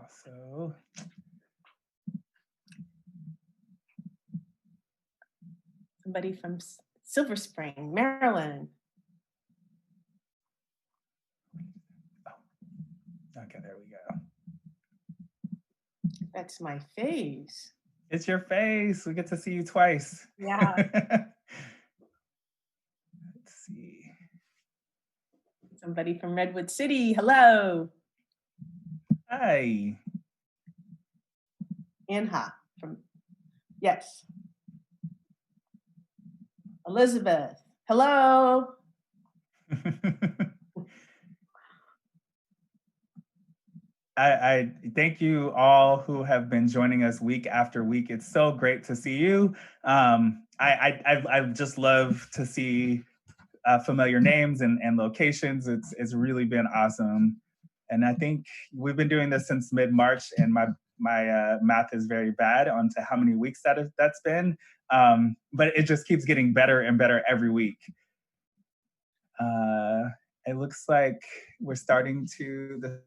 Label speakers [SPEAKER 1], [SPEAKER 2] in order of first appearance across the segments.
[SPEAKER 1] So
[SPEAKER 2] somebody from Silver Spring, Maryland.
[SPEAKER 1] Okay, there we go.
[SPEAKER 2] That's my face.
[SPEAKER 1] It's your face. We get to see you twice.
[SPEAKER 2] Yeah.
[SPEAKER 1] Let's see.
[SPEAKER 2] Somebody from Redwood City. Hello.
[SPEAKER 1] Hi.
[SPEAKER 2] Anha from, yes. Elizabeth. Hello.
[SPEAKER 1] I thank you all who have been joining us week after week. It's so great to see you. I just love to see familiar names and locations. It's really been awesome. And I think we've been doing this since mid-March, and my math is very bad on to how many weeks that's been. But it just keeps getting better and better every week. It looks like we're starting to, the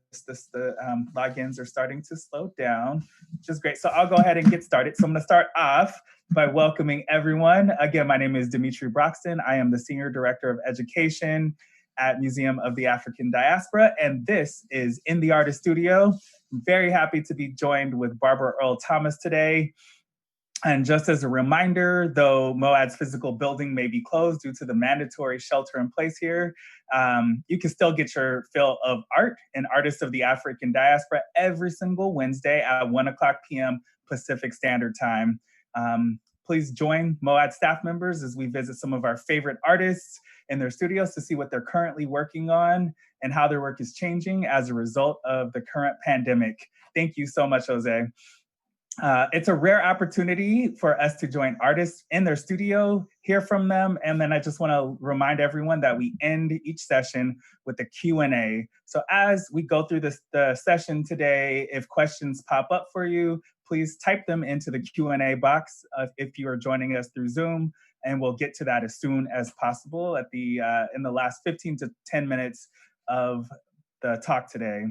[SPEAKER 1] logins are starting to slow down, which is great. So I'll go ahead and get started. So I'm gonna start off by welcoming everyone. Again, my name is Dimitri Broxton. I am the Senior Director of Education at Museum of the African Diaspora, and this is In the Artist Studio. I'm very happy to be joined with Barbara Earl Thomas today. And just as a reminder, though MOAD's physical building may be closed due to the mandatory shelter in place here, you can still get your fill of art and Artists of the African Diaspora every single Wednesday at 1:00 p.m. Pacific Standard Time. Please join MOAD staff members as we visit some of our favorite artists in their studios to see what they're currently working on and how their work is changing as a result of the current pandemic. Thank you so much, Jose. It's a rare opportunity for us to join artists in their studio, hear from them, and then I just want to remind everyone that we end each session with a Q&A. So as we go through the session today, if questions pop up for you, please type them into the Q&A box if you are joining us through Zoom, and we'll get to that as soon as possible at in the last 15 to 10 minutes of the talk today.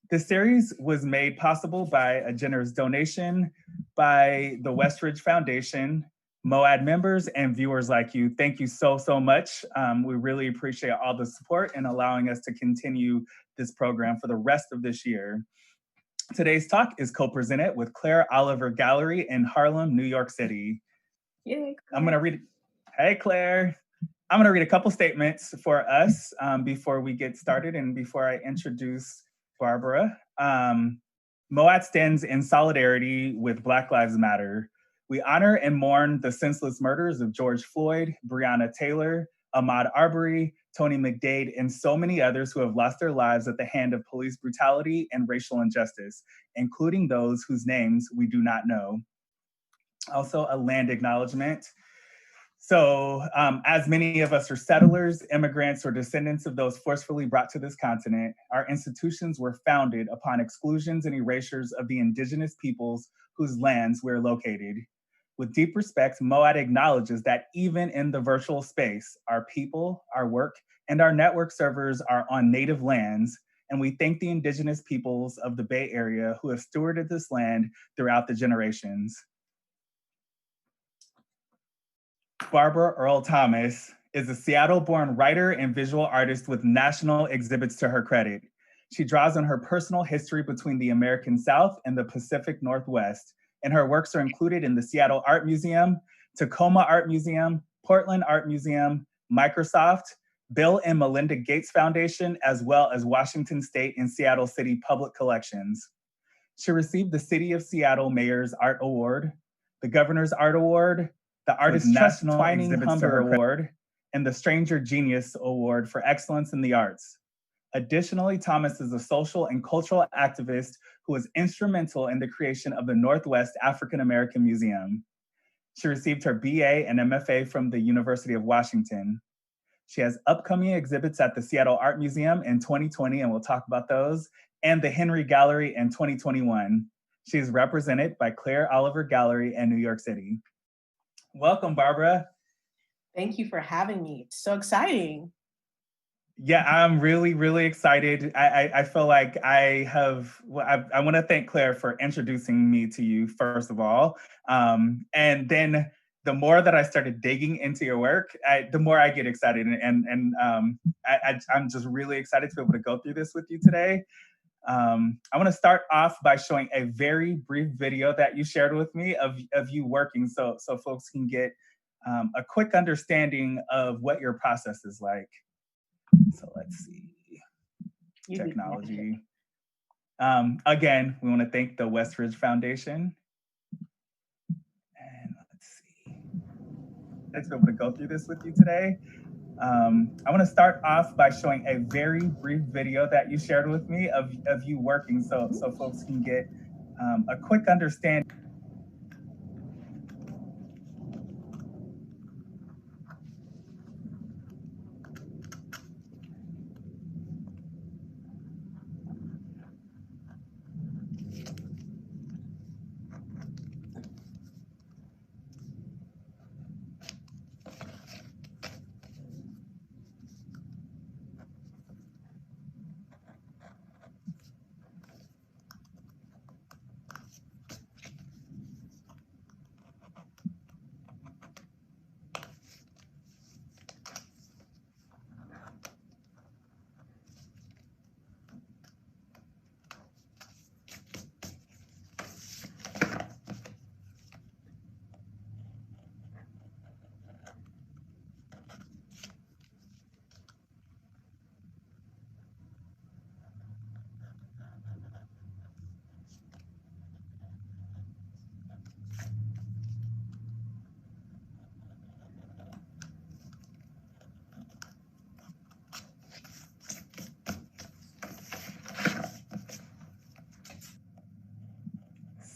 [SPEAKER 1] This series was made possible by a generous donation by the Westridge Foundation, MOAD members, and viewers like you. Thank you so, so much. We really appreciate all the support and allowing us to continue this program for the rest of this year. Today's talk is co-presented with Claire Oliver Gallery in Harlem, New York City.
[SPEAKER 2] Yay,
[SPEAKER 1] I'm gonna read, hey Claire. I'm gonna read a couple statements for us before we get started and before I introduce Barbara. MOAD stands in solidarity with Black Lives Matter. We honor and mourn the senseless murders of George Floyd, Breonna Taylor, Ahmaud Arbery, Tony McDade, and so many others who have lost their lives at the hand of police brutality and racial injustice, including those whose names we do not know. Also, a land acknowledgement. So as many of us are settlers, immigrants, or descendants of those forcefully brought to this continent, our institutions were founded upon exclusions and erasures of the indigenous peoples whose lands we're located. With deep respect, MOAD acknowledges that even in the virtual space, our people, our work, and our network servers are on native lands, and we thank the indigenous peoples of the Bay Area who have stewarded this land throughout the generations. Barbara Earl Thomas is a Seattle-born writer and visual artist with national exhibits to her credit. She draws on her personal history between the American South and the Pacific Northwest, and her works are included in the Seattle Art Museum, Tacoma Art Museum, Portland Art Museum, Microsoft, Bill and Melinda Gates Foundation, as well as Washington State and Seattle City Public Collections. She received the City of Seattle Mayor's Art Award, the Governor's Art Award, the Artist Trust Twining Humber Award, and the Stranger Genius Award for Excellence in the Arts. Additionally, Thomas is a social and cultural activist who was instrumental in the creation of the Northwest African American Museum. She received her BA and MFA from the University of Washington. She has upcoming exhibits at the Seattle Art Museum in 2020, and we'll talk about those, and the Henry Gallery in 2021. She is represented by Claire Oliver Gallery in New York City. Welcome, Barbara.
[SPEAKER 2] Thank you for having me. It's so exciting.
[SPEAKER 1] Yeah, I'm really, really excited. I feel like I want to thank Claire for introducing me to you, first of all. And then the more that I started digging into your work, the more I get excited. I'm just really excited to be able to go through this with you today. I want to start off by showing a very brief video that you shared with me of you working so folks can get a quick understanding of what your process is like. So let's see, technology. Again, we want to thank the Westridge Foundation. And let's see, let's be able to go through this with you today. I want to start off by showing a very brief video that you shared with me of you working so folks can get a quick understanding.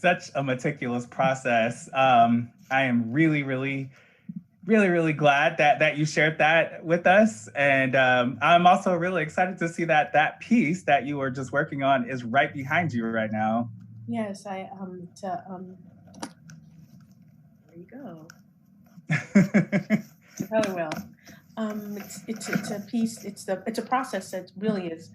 [SPEAKER 1] Such a meticulous process. I am really, really, really, really glad that you shared that with us. And I'm also really excited to see that piece that you were just working on is right behind you right now.
[SPEAKER 2] Yes, there you go. Really well. It's a piece. It's a process that really is.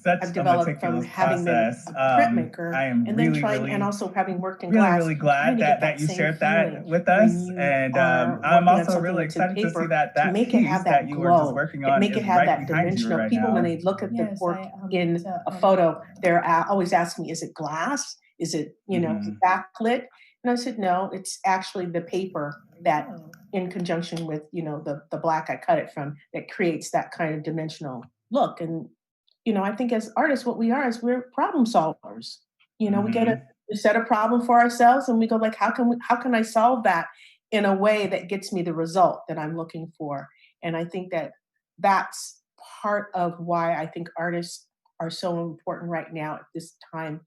[SPEAKER 1] Such
[SPEAKER 2] I've
[SPEAKER 1] a
[SPEAKER 2] developed from
[SPEAKER 1] meticulous
[SPEAKER 2] having been
[SPEAKER 1] process.
[SPEAKER 2] a printmaker
[SPEAKER 1] I am
[SPEAKER 2] and then
[SPEAKER 1] really,
[SPEAKER 2] trying, and
[SPEAKER 1] really,
[SPEAKER 2] also having worked in
[SPEAKER 1] really,
[SPEAKER 2] glass,
[SPEAKER 1] really
[SPEAKER 2] trying
[SPEAKER 1] glad
[SPEAKER 2] to get
[SPEAKER 1] that
[SPEAKER 2] that
[SPEAKER 1] you
[SPEAKER 2] same
[SPEAKER 1] shared that
[SPEAKER 2] feeling
[SPEAKER 1] with
[SPEAKER 2] when
[SPEAKER 1] us.
[SPEAKER 2] you
[SPEAKER 1] And
[SPEAKER 2] are
[SPEAKER 1] I'm
[SPEAKER 2] working on
[SPEAKER 1] also
[SPEAKER 2] something
[SPEAKER 1] really
[SPEAKER 2] that's in
[SPEAKER 1] excited to see
[SPEAKER 2] paper,
[SPEAKER 1] that
[SPEAKER 2] to make it
[SPEAKER 1] piece
[SPEAKER 2] have that
[SPEAKER 1] that you were just
[SPEAKER 2] glow,
[SPEAKER 1] working
[SPEAKER 2] to
[SPEAKER 1] on
[SPEAKER 2] make
[SPEAKER 1] is
[SPEAKER 2] it have
[SPEAKER 1] right
[SPEAKER 2] that
[SPEAKER 1] behind you
[SPEAKER 2] dimension of
[SPEAKER 1] right
[SPEAKER 2] people when
[SPEAKER 1] now.
[SPEAKER 2] they look at the work in a photo, they're always asking me, is it glass? Is it, is it backlit? And I said, no, it's actually the paper that in conjunction with, the black I cut it from that creates that kind of dimensional look. And, I think as artists, what we are is we're problem solvers. We set a problem for ourselves and we go like, how can I solve that in a way that gets me the result that I'm looking for? And I think that that's part of why I think artists are so important right now at this time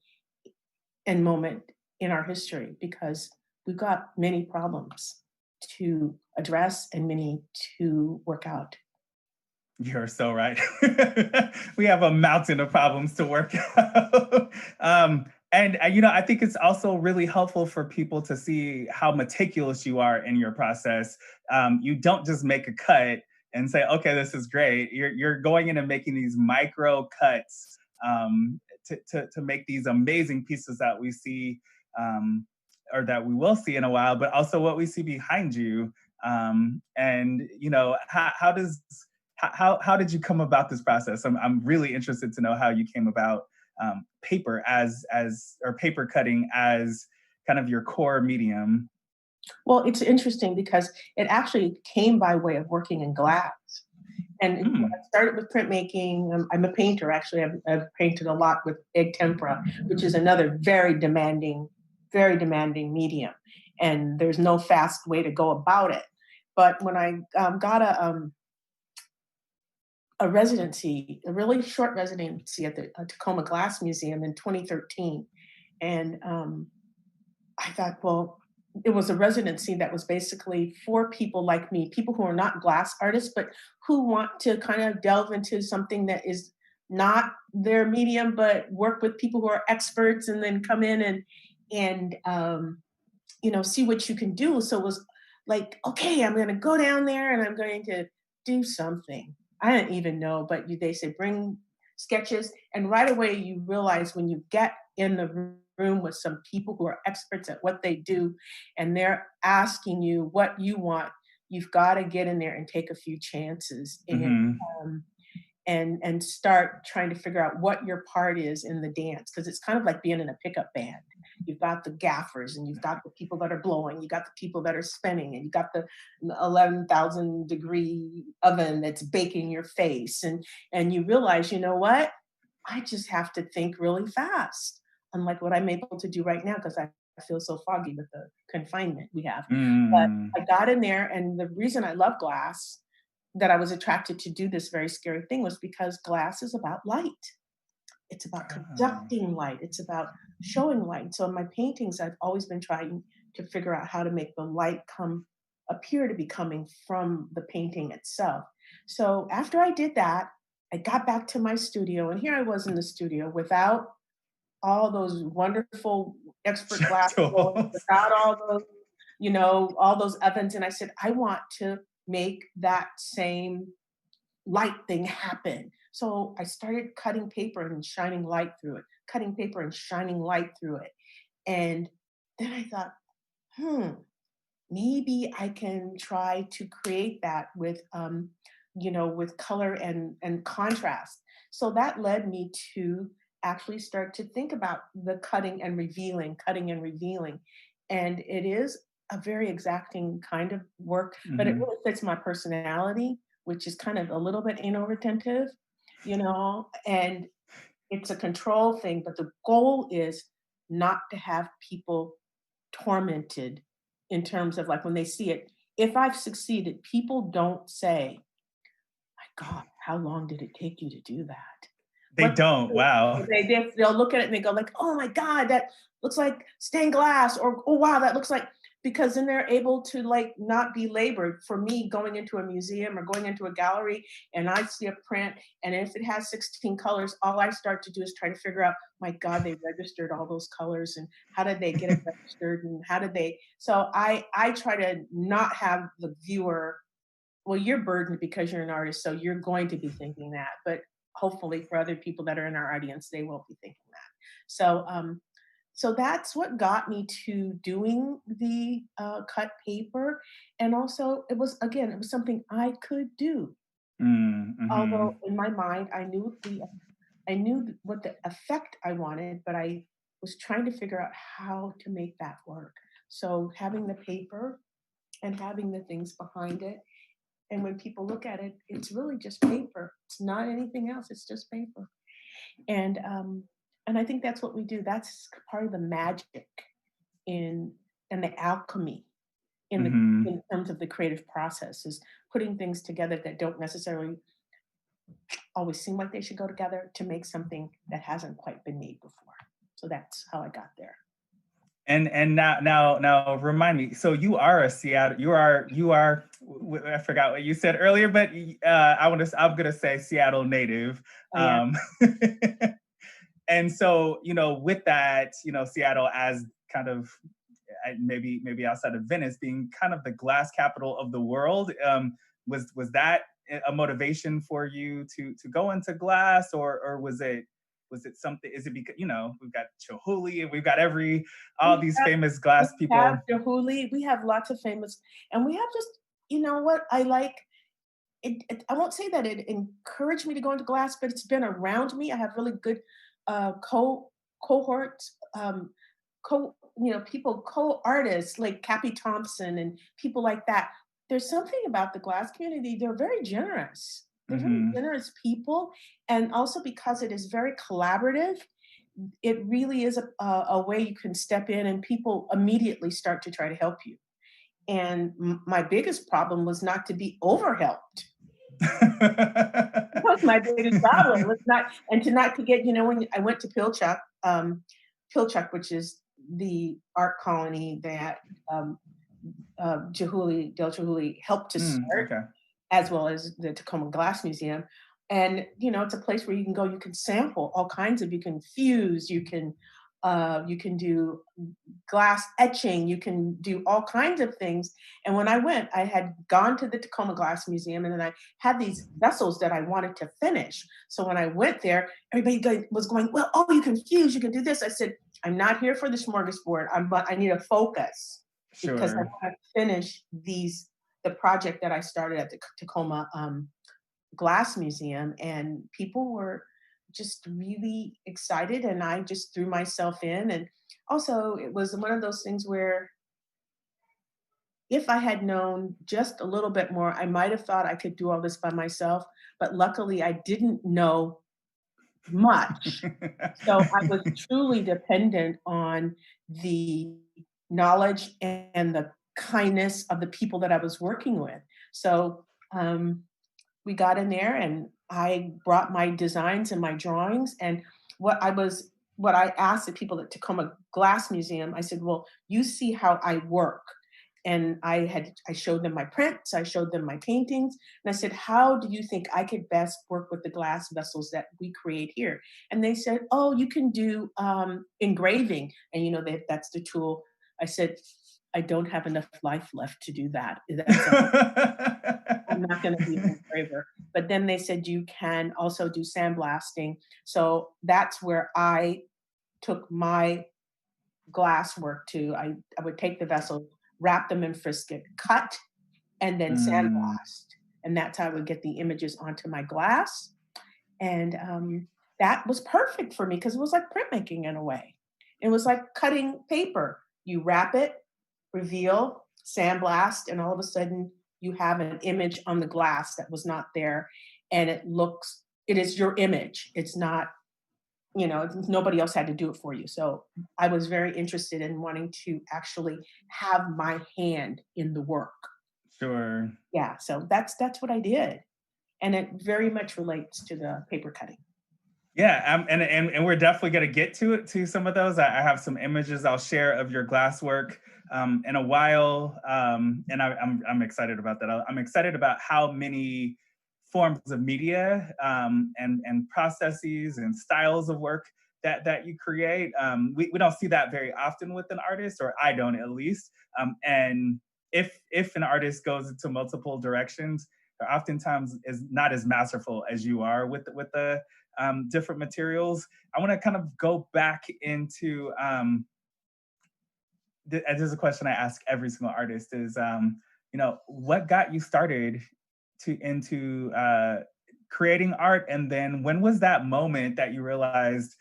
[SPEAKER 2] and moment in our history, because we've got many problems to address and many to work out.
[SPEAKER 1] You're so right. We have a mountain of problems to work out. I think it's also really helpful for people to see how meticulous you are in your process. You don't just make a cut and say, okay, this is great. You're going in and making these micro cuts to make these amazing pieces that we see or that we will see in a while, but also what we see behind you. How did you come about this process? I'm really interested to know how you came about paper or paper cutting as kind of your core medium.
[SPEAKER 2] Well, it's interesting because it actually came by way of working in glass. And I started with printmaking. I'm a painter, actually. I've painted a lot with egg tempera, which is another very demanding medium. And there's no fast way to go about it. But when I got a residency, a really short residency at the Tacoma Glass Museum in 2013. And I thought, well, it was a residency that was basically for people like me, people who are not glass artists, but who want to kind of delve into something that is not their medium, but work with people who are experts and then come in and see what you can do. So it was like, okay, I'm going to go down there and I'm going to do something. I didn't even know, but they say bring sketches. And right away you realize when you get in the room with some people who are experts at what they do and they're asking you what you want, you've got to get in there and take a few chances um, and start trying to figure out what your part is in the dance, because it's kind of like being in a pickup band. You've got the gaffers and you've got the people that are blowing, you got the people that are spinning, and you got the 11,000 degree oven that's baking your face, and you realize, you know what, I just have to think really fast, unlike what I'm able to do right now because I feel so foggy with the confinement we have. But
[SPEAKER 1] Mm.
[SPEAKER 2] I got in there, and the reason I love glass, that I was attracted to do this very scary thing, was because glass is about light. It's about
[SPEAKER 1] Oh.
[SPEAKER 2] conducting light. It's about showing light. So in my paintings, I've always been trying to figure out how to make the light appear to be coming from the painting itself. So after I did that, I got back to my studio, and here I was in the studio without all those wonderful expert glass blowers,
[SPEAKER 1] Tools.
[SPEAKER 2] without all those, all those ovens. And I said, I want to make that same light thing happen. So I started cutting paper and shining light through it, cutting paper and shining light through it. And then I thought, maybe I can try to create that with color and contrast. So that led me to actually start to think about the cutting and revealing. And it is a very exacting kind of work, but it
[SPEAKER 1] Mhm.
[SPEAKER 2] really fits my personality, which is kind of a little bit anal retentive, and it's a control thing, but the goal is not to have people tormented in terms of like when they see it. If I've succeeded, people don't say, my God, how long did it take you to do that?
[SPEAKER 1] They
[SPEAKER 2] What
[SPEAKER 1] don't. Wow.
[SPEAKER 2] they'll look at it and they go like, oh my God, that looks like stained glass, or oh wow, that looks like, because then they're able to like not be labored. For me, going into a museum or going into a gallery and I see a print, and if it has 16 colors, all I start to do is try to figure out, my God, they registered all those colors, and how did they get it registered, and how did they, so I try to not have the viewer, well, you're burdened because you're an artist, so you're going to be thinking that. But hopefully, for other people that are in our audience, they won't be thinking that. So that's what got me to doing the cut paper, and also it was something I could do.
[SPEAKER 1] Mm,
[SPEAKER 2] Although
[SPEAKER 1] mhm.
[SPEAKER 2] in my mind, I knew what the effect I wanted, but I was trying to figure out how to make that work. So having the paper and having the things behind it, and when people look at it, it's really just paper. It's not anything else. It's just paper. And and I think that's what we do. That's part of the magic in and the alchemy
[SPEAKER 1] Mhm.
[SPEAKER 2] in terms of the creative process, is putting things together that don't necessarily always seem like they should go together to make something that hasn't quite been made before. So that's how I got there.
[SPEAKER 1] And now remind me. So you are a Seattle. I forgot what you said earlier, but I'm gonna say Seattle native.
[SPEAKER 2] Oh yeah.
[SPEAKER 1] Um, and so with that, Seattle as kind of maybe outside of Venice being kind of the glass capital of the world. Was that a motivation for you to go into glass, or was it something? Is it because we've got Chihuly and we've got all
[SPEAKER 2] We
[SPEAKER 1] these
[SPEAKER 2] have
[SPEAKER 1] famous
[SPEAKER 2] we
[SPEAKER 1] glass
[SPEAKER 2] have
[SPEAKER 1] people?
[SPEAKER 2] Jahuli, we have lots of famous, and we have just, what I like, I won't say that it encouraged me to go into glass, but it's been around me. I have really good cohorts, people, co-artists like Cappy Thompson and people like that. There's something about the glass community. They're very generous. They're very
[SPEAKER 1] Hmm.
[SPEAKER 2] generous people. And also because it is very collaborative, it really is a way you can step in and people immediately start to try to help you. And my biggest problem was not to be overhelped. That was my biggest problem. Was not, and to not to get, when I went to Pilchuck, which is the art colony that Del Chihuly helped to start,
[SPEAKER 1] Okay.
[SPEAKER 2] as well as the Tacoma Glass Museum. And it's a place where you can go, you can sample all kinds of, you can fuse, you can You can do glass etching. You can do all kinds of things. And when I went, I had gone to the Tacoma Glass Museum, and then I had these vessels that I wanted to finish. So when I went there, everybody was going, well, oh, you can fuse, you can do this. I said, I'm not here for the smorgasbord. I need a focus because I
[SPEAKER 1] Sure.
[SPEAKER 2] want to finish the project that I started at the Tacoma Glass Museum, and people were just really excited, and I just threw myself in. And also, it was one of those things where if I had known just a little bit more, I might have thought I could do all this by myself, but luckily I didn't know much. So I was truly dependent on the knowledge and the kindness of the people that I was working with. So we got in there, and I brought my designs and my drawings. And what I asked the people at Tacoma Glass Museum, I said, well, you see how I work. And I showed them my prints, I showed them my paintings, and I said, how do you think I could best work with the glass vessels that we create here? And they said, oh, you can do engraving. And that's the tool. I said, I don't have enough life left to do that. I'm not going to be an engraver. But then they said you can also do sandblasting. So that's where I took my glass work to. I would take the vessel, wrap them in frisket, cut, and then sandblast. And that's how I would get the images onto my glass. And that was perfect for me because it was like printmaking in a way. It was like cutting paper. You wrap it, reveal, sandblast, and all of a sudden you have an image on the glass that was not there. And it is your image. It's not, nobody else had to do it for you. So I was very interested in wanting to actually have my hand in the work.
[SPEAKER 1] Sure.
[SPEAKER 2] Yeah, so that's what I did. And it very much relates to the paper cutting.
[SPEAKER 1] Yeah, and we're definitely going to get to some of those. I have some images I'll share of your glass work in a while, and I'm excited about that. I'm excited about how many forms of media and processes and styles of work that you create. We don't see that very often with an artist, or I don't at least. And if an artist goes into multiple directions, they're oftentimes is not as masterful as you are with the different materials. I want to kind of go back into there's a question I ask every single artist is what got you started into creating art, and then when was that moment that you realized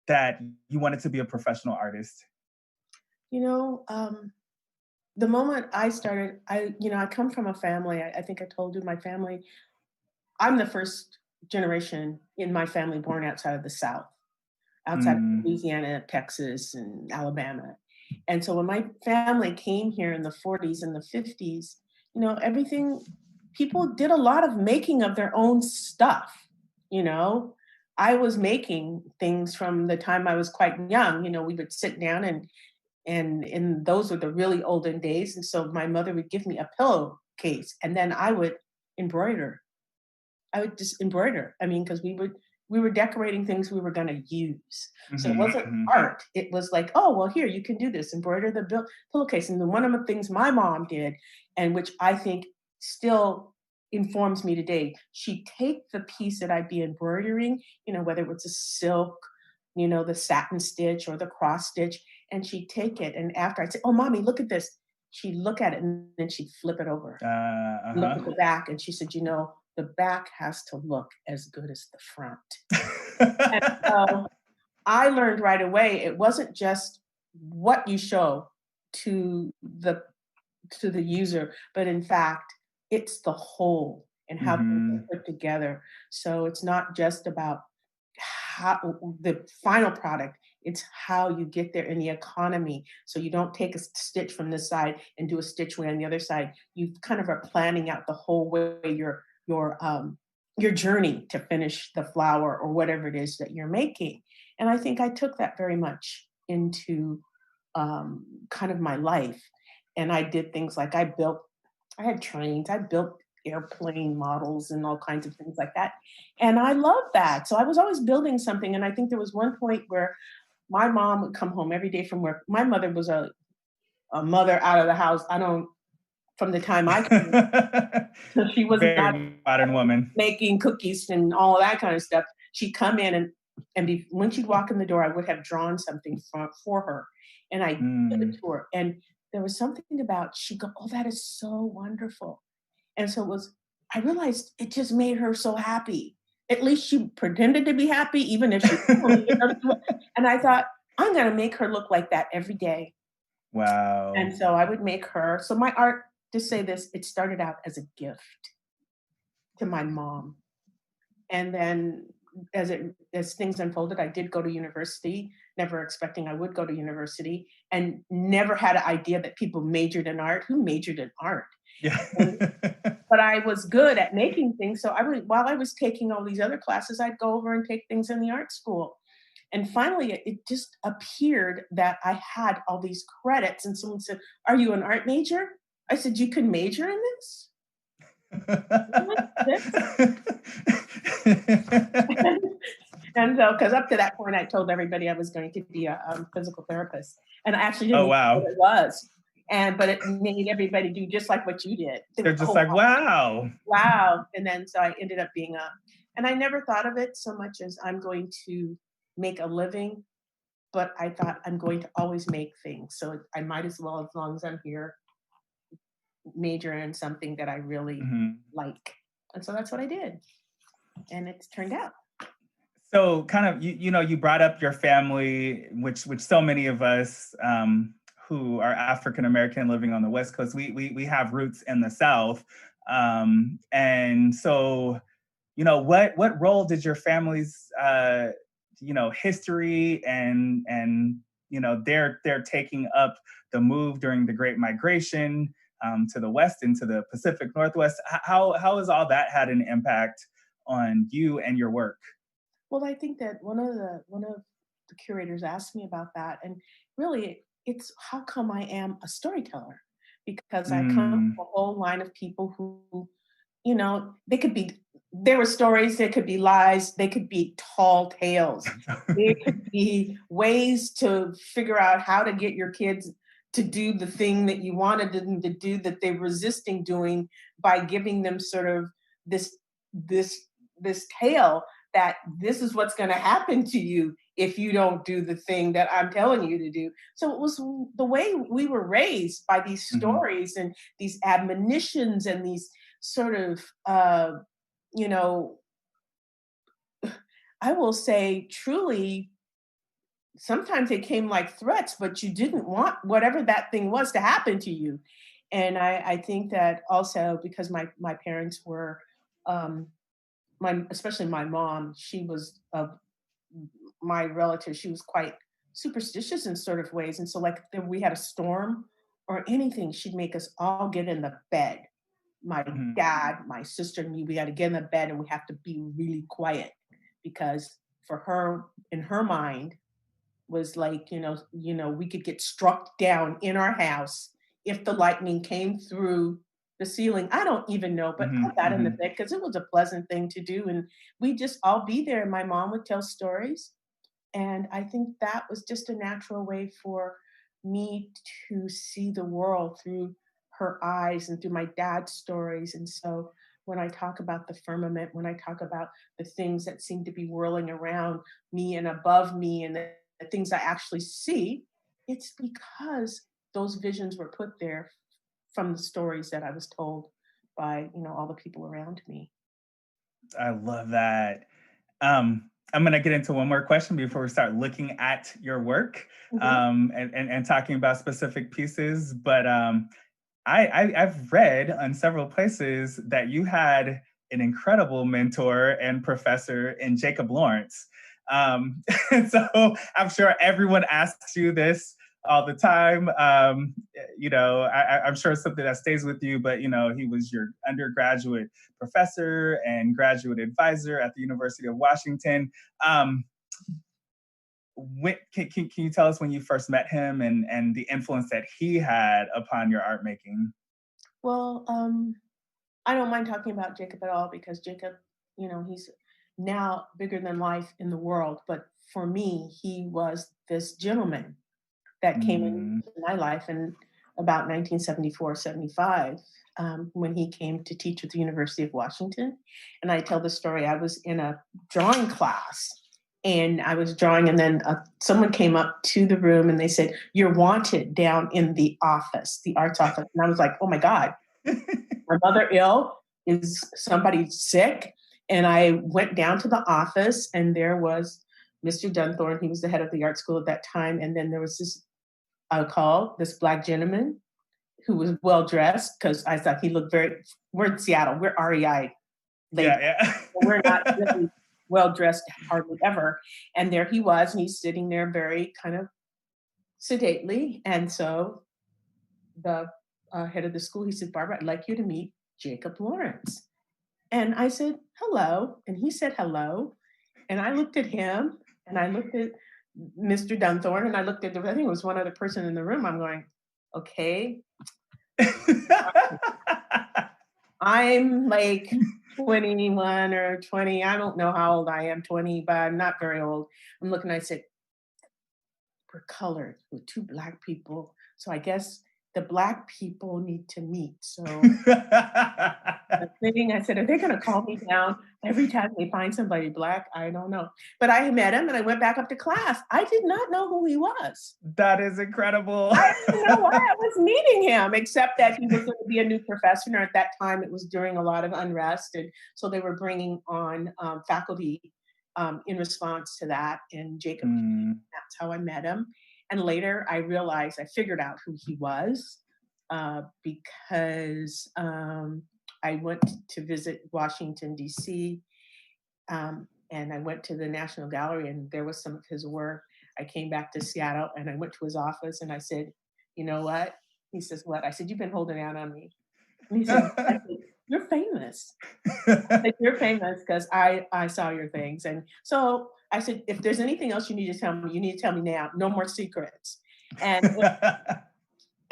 [SPEAKER 1] that you wanted to be a professional artist?
[SPEAKER 2] The moment I started, I come from a family. I think I told you my family. I'm the first generation in my family born outside of the South, outside of Louisiana, Texas, and Alabama. And so when my family came here in the 40s and the 50s, people did a lot of making of their own stuff. I was making things from the time I was quite young. We would sit down and those were the really olden days. And so my mother would give me a pillowcase, and then I would embroider. I would just embroider. I mean, because we were decorating things we were going to use. So it wasn't art. It was like, oh, well, here, you can do this, embroider the pillowcase. And then one of the things my mom did, and which I think still informs me today, she'd take the piece that I'd be embroidering, whether it was a silk, the satin stitch or the cross stitch, and she'd take it. And after I'd say, oh, mommy, look at this. She'd look at it and then she'd flip it over, look at the back. And she said, the back has to look as good as the front. And so I learned right away, it wasn't just what you show to the user, but in fact, it's the whole and how things are put together. So it's not just about how the final product, it's how you get there in the economy. So you don't take a stitch from this side and do a stitch way on the other side. You kind of are planning out the whole way your journey to finish the flower or whatever it is that you're making. And I think I took that very much into kind of my life. And I did things like I had trains, I built airplane models and all kinds of things like that. And I love that. So I was always building something. And I think there was one point where my mom would come home every day from work. My mother was a mother out of the house. From the time I came, so she was not
[SPEAKER 1] Very modern woman.
[SPEAKER 2] making cookies and all of that kind of stuff. She'd come in when she'd walk in the door, I would have drawn something for her, and I give it
[SPEAKER 1] Mm.
[SPEAKER 2] to her. And there was something about she'd go, "Oh, that is so wonderful." And so I realized it just made her so happy. At least she pretended to be happy, even if she wasn't. And I thought, I'm going to make her look like that every day.
[SPEAKER 1] Wow.
[SPEAKER 2] And so I would make her. So my art, to say this, it started out as a gift to my mom. And then as things unfolded, I did go to university, never expecting I would go to university, and never had an idea that people majored in art. Who majored in art?
[SPEAKER 1] Yeah.
[SPEAKER 2] But I was good at making things. So while I was taking all these other classes, I'd go over and take things in the art school. And finally, it just appeared that I had all these credits. And someone said, "Are you an art major?" I said, "You can major in this?" And so, because up to that point, I told everybody I was going to be a physical therapist. And I actually didn't
[SPEAKER 1] Oh,
[SPEAKER 2] even know
[SPEAKER 1] wow.
[SPEAKER 2] what it was. But it made everybody do just like what you did. They
[SPEAKER 1] They're
[SPEAKER 2] were,
[SPEAKER 1] just
[SPEAKER 2] "Oh,
[SPEAKER 1] like, wow.
[SPEAKER 2] wow." And then so I ended up being and I never thought of it so much as I'm going to make a living, but I thought I'm going to always make things. So I might as well, as long as I'm here, major in something that I really
[SPEAKER 1] Mhm.
[SPEAKER 2] like. And so that's what I did. And it's turned out.
[SPEAKER 1] So kind of, you brought up your family, which so many of us who are African American living on the West Coast, we have roots in the South. And so, what role did your family's history and they're taking up the move during the Great Migration to the West into the Pacific Northwest? How has all that had an impact on you and your work?
[SPEAKER 2] Well, I think that one of the curators asked me about that, and really, it's how come I am a storyteller, because I come
[SPEAKER 1] Mm.
[SPEAKER 2] from a whole line of people who, they could be. There were stories, there could be lies, they could be tall tales, there could be ways to figure out how to get your kids to do the thing that you wanted them to do that they're resisting doing by giving them sort of this this this tale that this is what's going to happen to you if you don't do the thing that I'm telling you to do. So it was the way we were raised, by these
[SPEAKER 1] Mhm.
[SPEAKER 2] stories and these admonitions and these sort of, you know, I will say truly, sometimes they came like threats, but you didn't want whatever that thing was to happen to you. And I think that also because my parents were, um, especially my mom, she was my relative, she was quite superstitious in sort of ways. And so, like, if we had a storm or anything, she'd make us all get in the bed. My
[SPEAKER 1] Mhm.
[SPEAKER 2] dad, my sister, and me, we got to get in the bed and we have to be really quiet because for her, in her mind, was like, we could get struck down in our house if the lightning came through the ceiling. I don't even know, but I
[SPEAKER 1] Mhm.
[SPEAKER 2] got in the
[SPEAKER 1] Mhm.
[SPEAKER 2] bed because it was a pleasant thing to do. And we just all be there. And my mom would tell stories. And I think that was just a natural way for me to see the world through her eyes and through my dad's stories. And so when I talk about the firmament, when I talk about the things that seem to be whirling around me and above me and the things I actually see, it's because those visions were put there from the stories that I was told by, all the people around me.
[SPEAKER 1] I love that. I'm going to get into one more question before we start looking at your work
[SPEAKER 2] Mhm.
[SPEAKER 1] and talking about specific pieces. But I've read on several places that you had an incredible mentor and professor in Jacob Lawrence. And so I'm sure everyone asks you this all the time. I'm sure it's something that stays with you, but he was your undergraduate professor and graduate advisor at the University of Washington. Can you tell us when you first met him and the influence that he had upon your art making?
[SPEAKER 2] Well, I don't mind talking about Jacob at all because Jacob, he's now bigger than life in the world. But for me, he was this gentleman that came into my life in about 1974, 75, when he came to teach at the University of Washington. And I tell the story, I was in a drawing class and I was drawing, and then someone came up to the room and they said, "You're wanted down in the office, the arts office." And I was like, oh my God, my mother ill? Is somebody sick? And I went down to the office and there was Mr. Dunthorne. He was the head of the art school at that time. And then there was this, this Black gentleman who was well-dressed, because I thought he looked we're in Seattle, we're REI.
[SPEAKER 1] Yeah.
[SPEAKER 2] We're not really well-dressed hardly ever. And there he was, and he's sitting there very kind of sedately. And so the head of the school, he said, "Barbara, I'd like you to meet Jacob Lawrence." And I said, "Hello." And he said, "Hello." And I looked at him and I looked at Mr. Dunthorne and I looked at, I think it was one other person in the room. I'm going, okay. I'm like 21 or 20. I don't know how old I am, 20, but I'm not very old. I'm looking, I said, "We're colored with two Black people. So I guess the Black people need to meet." So the thing, I said, "Are they going to call me down every time they find somebody Black?" I don't know. But I met him and I went back up to class. I did not know who he was.
[SPEAKER 1] That is incredible.
[SPEAKER 2] I didn't know why I was meeting him, except that he was going to be a new professor. And at that time, it was during a lot of unrest. And so they were bringing on faculty in response to that. And Jacob, that's how I met him. And later I realized, I figured out who he was because I went to visit Washington, D.C., and I went to the National Gallery and there was some of his work. I came back to Seattle and I went to his office and I said, "You know what?" He says, "What?" I said, "You've been holding out on me." And he said, "You're famous." I said, "You're famous because I saw your things." And so I said, "If there's anything else you need to tell me, you need to tell me now. No more secrets."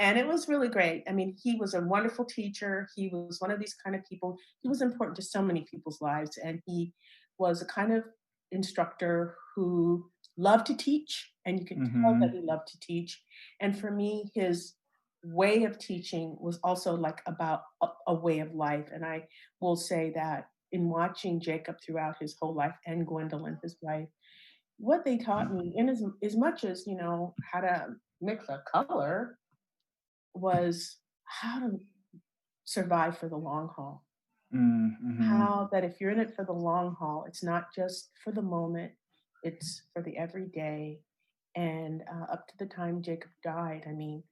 [SPEAKER 2] And it was really great. I mean, he was a wonderful teacher. He was one of these kind of people. He was important to so many people's lives. And he was a kind of instructor who loved to teach. And you could tell that he loved to teach. And for me, his way of teaching was also like about a way of life. And I will say that in watching Jacob throughout his whole life, and Gwendolyn, his wife, what they taught me, in as much as, how to mix a color, was how to survive for the long haul. How that if you're in it for the long haul, it's not just for the moment, it's for the everyday. And up to the time Jacob died, I mean,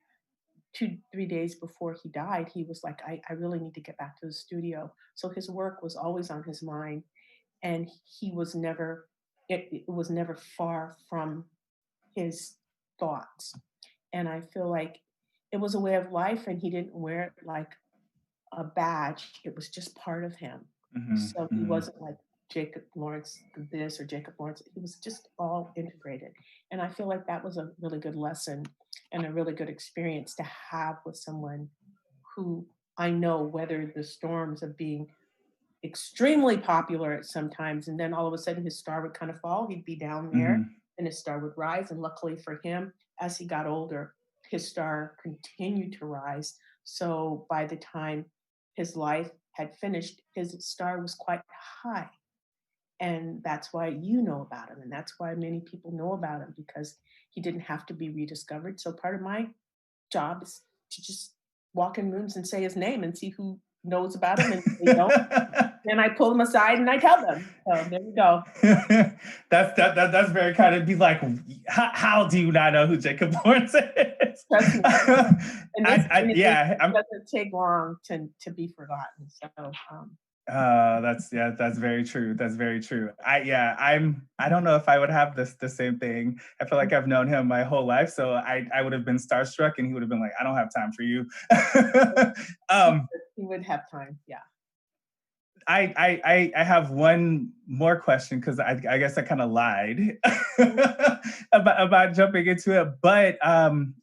[SPEAKER 2] 2-3 days before he died, he was like, I really need to get back to the studio. So his work was always on his mind, and he was never, it was never far from his thoughts. And I feel like it was a way of life, and he didn't wear it like a badge. It was just part of him. So he wasn't like Jacob Lawrence this or Jacob Lawrence. He was just all integrated. And I feel like that was a really good lesson and a really good experience to have with someone who I know weathered the storms of being extremely popular at some times. And then all of a sudden his star would kind of fall. He'd be down there and his star would rise. And luckily for him, as he got older, his star continued to rise. So by the time his life had finished, his star was quite high. And that's why you know about him. And that's why many people know about him, because he didn't have to be rediscovered. So part of my job is to just walk in rooms and say his name and see who knows about him, and if they don't, then I pull them aside and I tell them. So there we go.
[SPEAKER 1] That's very kind of be like, how do you not know who Jacob Lawrence is?
[SPEAKER 2] Trust me. And it doesn't take long to be forgotten. So
[SPEAKER 1] that's very true. That's very true. I don't know if I would have the same thing. I feel like I've known him my whole life, so I would have been starstruck, and he would have been like, "I don't have time for you."
[SPEAKER 2] He would have time, yeah.
[SPEAKER 1] I have one more question, because I guess I kind of lied about jumping into it. But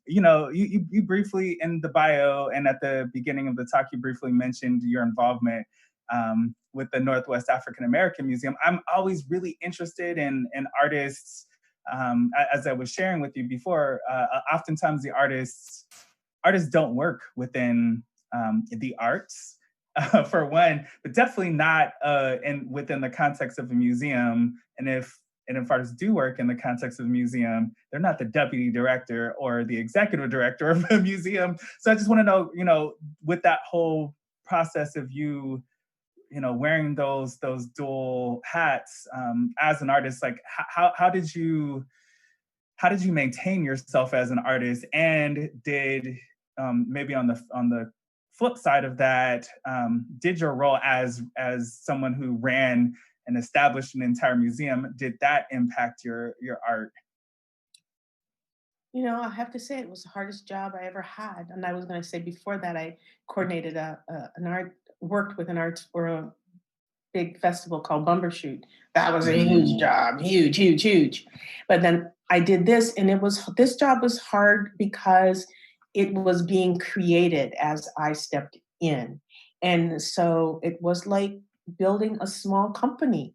[SPEAKER 1] you briefly in the bio and at the beginning of the talk, you briefly mentioned your involvement with the Northwest African American Museum. I'm always really interested in artists as I was sharing with you before, oftentimes the artists don't work within the arts, for one, but definitely not within the context of a museum. And if artists do work in the context of a museum, they're not the deputy director or the executive director of a museum. So I just want to know, with that whole process of you wearing those dual hats as an artist, like how did you maintain yourself as an artist? And did maybe on the flip side of that, did your role as someone who ran and established an entire museum, did that impact your art?
[SPEAKER 2] I have to say it was the hardest job I ever had. And I was going to say before that, I coordinated worked with an arts or a big festival called Bumbershoot. That was a huge job, huge, huge, huge. But then I did this, and this job was hard because it was being created as I stepped in. And so it was like building a small company.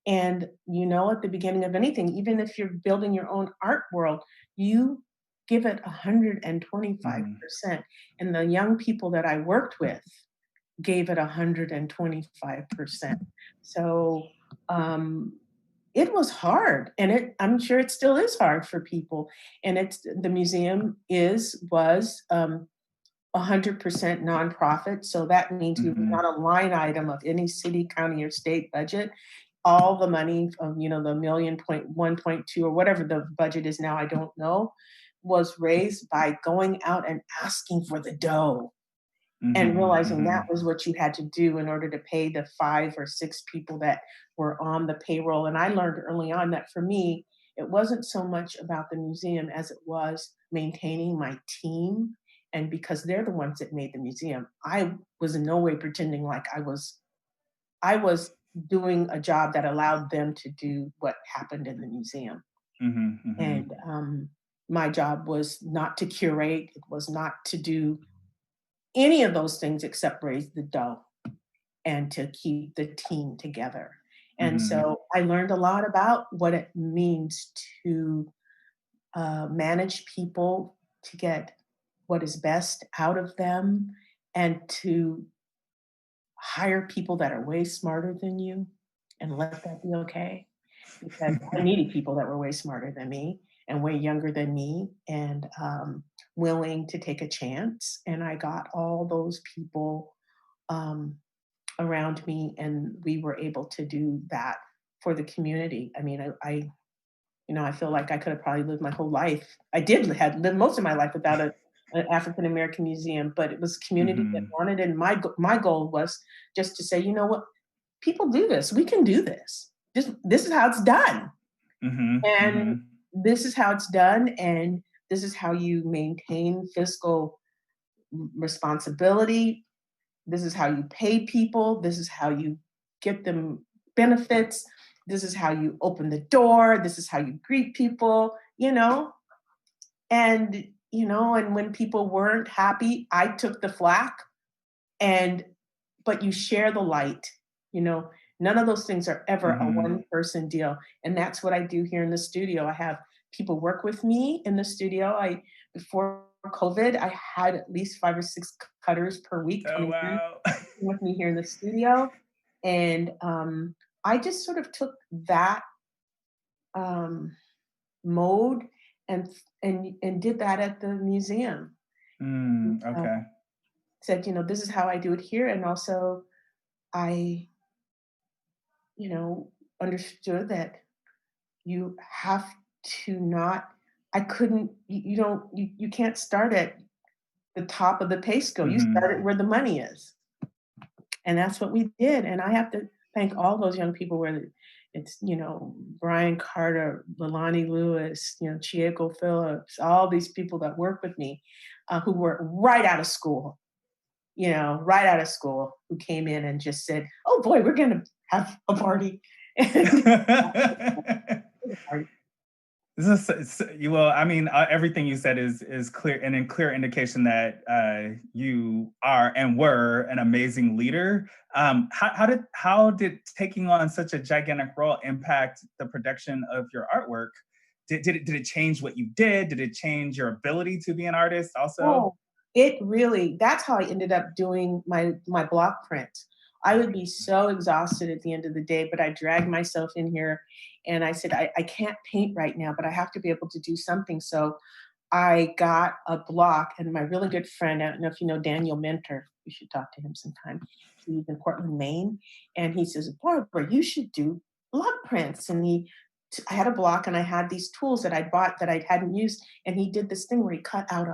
[SPEAKER 2] And at the beginning of anything, even if you're building your own art world, you give it 125%. And the young people that I worked with gave it 125%. So it was hard, and I'm sure it still is hard for people. And the museum was 100% nonprofit. So that means we were not a line item of any city, county, or state budget. All the money of, the 1.2 or whatever the budget is now, I don't know, was raised by going out and asking for the dough and realizing that was what you had to do in order to pay the 5 or 6 people that were on the payroll. And I learned early on that for me, it wasn't so much about the museum as it was maintaining my team. And because they're the ones that made the museum, I was in no way pretending like I was doing a job that allowed them to do what happened in the museum. And my job was not to curate. It was not to do any of those things except raise the dough and to keep the team together. And so I learned a lot about what it means to manage people, to get what is best out of them, and to hire people that are way smarter than you and let that be okay. Because I needed people that were way smarter than me and way younger than me and willing to take a chance. And I got all those people around me, and we were able to do that for the community. I mean, I feel like I could have probably lived my whole life. I did live most of my life without an African American museum, but it was community that wanted it. And my goal was just to say, you know what, people do this. We can do this. This is how it's done. And this is how it's done. And this is how you maintain fiscal responsibility. This is how you pay people. This is how you get them benefits. This is how you open the door. This is how you greet people, And, and when people weren't happy, I took the flack. But you share the light, None of those things are ever a one-person deal. And that's what I do here in the studio. I have people work with me in the studio. Before COVID, I had at least 5 or 6 cutters per week coming in with me here in the studio. And I just sort of took that mode and did that at the museum. Said, this is how I do it here. And also I understood that you have to you can't start at the top of the pay scale. You start at where the money is. And that's what we did. And I have to thank all those young people, whether it's, Brian Carter, Lelani Lewis, Chieko Phillips, all these people that work with me who were right out of school, who came in and just said, oh boy, we're going to have a party.
[SPEAKER 1] Everything you said is clear and a clear indication that you are and were an amazing leader. How did taking on such a gigantic role impact the production of your artwork? did it change what you did? Did it change your ability to be an artist also?
[SPEAKER 2] Oh, it really, that's how I ended up doing my block print. I would be so exhausted at the end of the day, but I dragged myself in here and I said, I can't paint right now, but I have to be able to do something. So I got a block, and my really good friend, I don't know if you know Daniel Mentor, you should talk to him sometime. He's in Portland, Maine. And he says, Barbara, you should do block prints. And I had a block and I had these tools that I bought that I hadn't used. And he did this thing where he cut out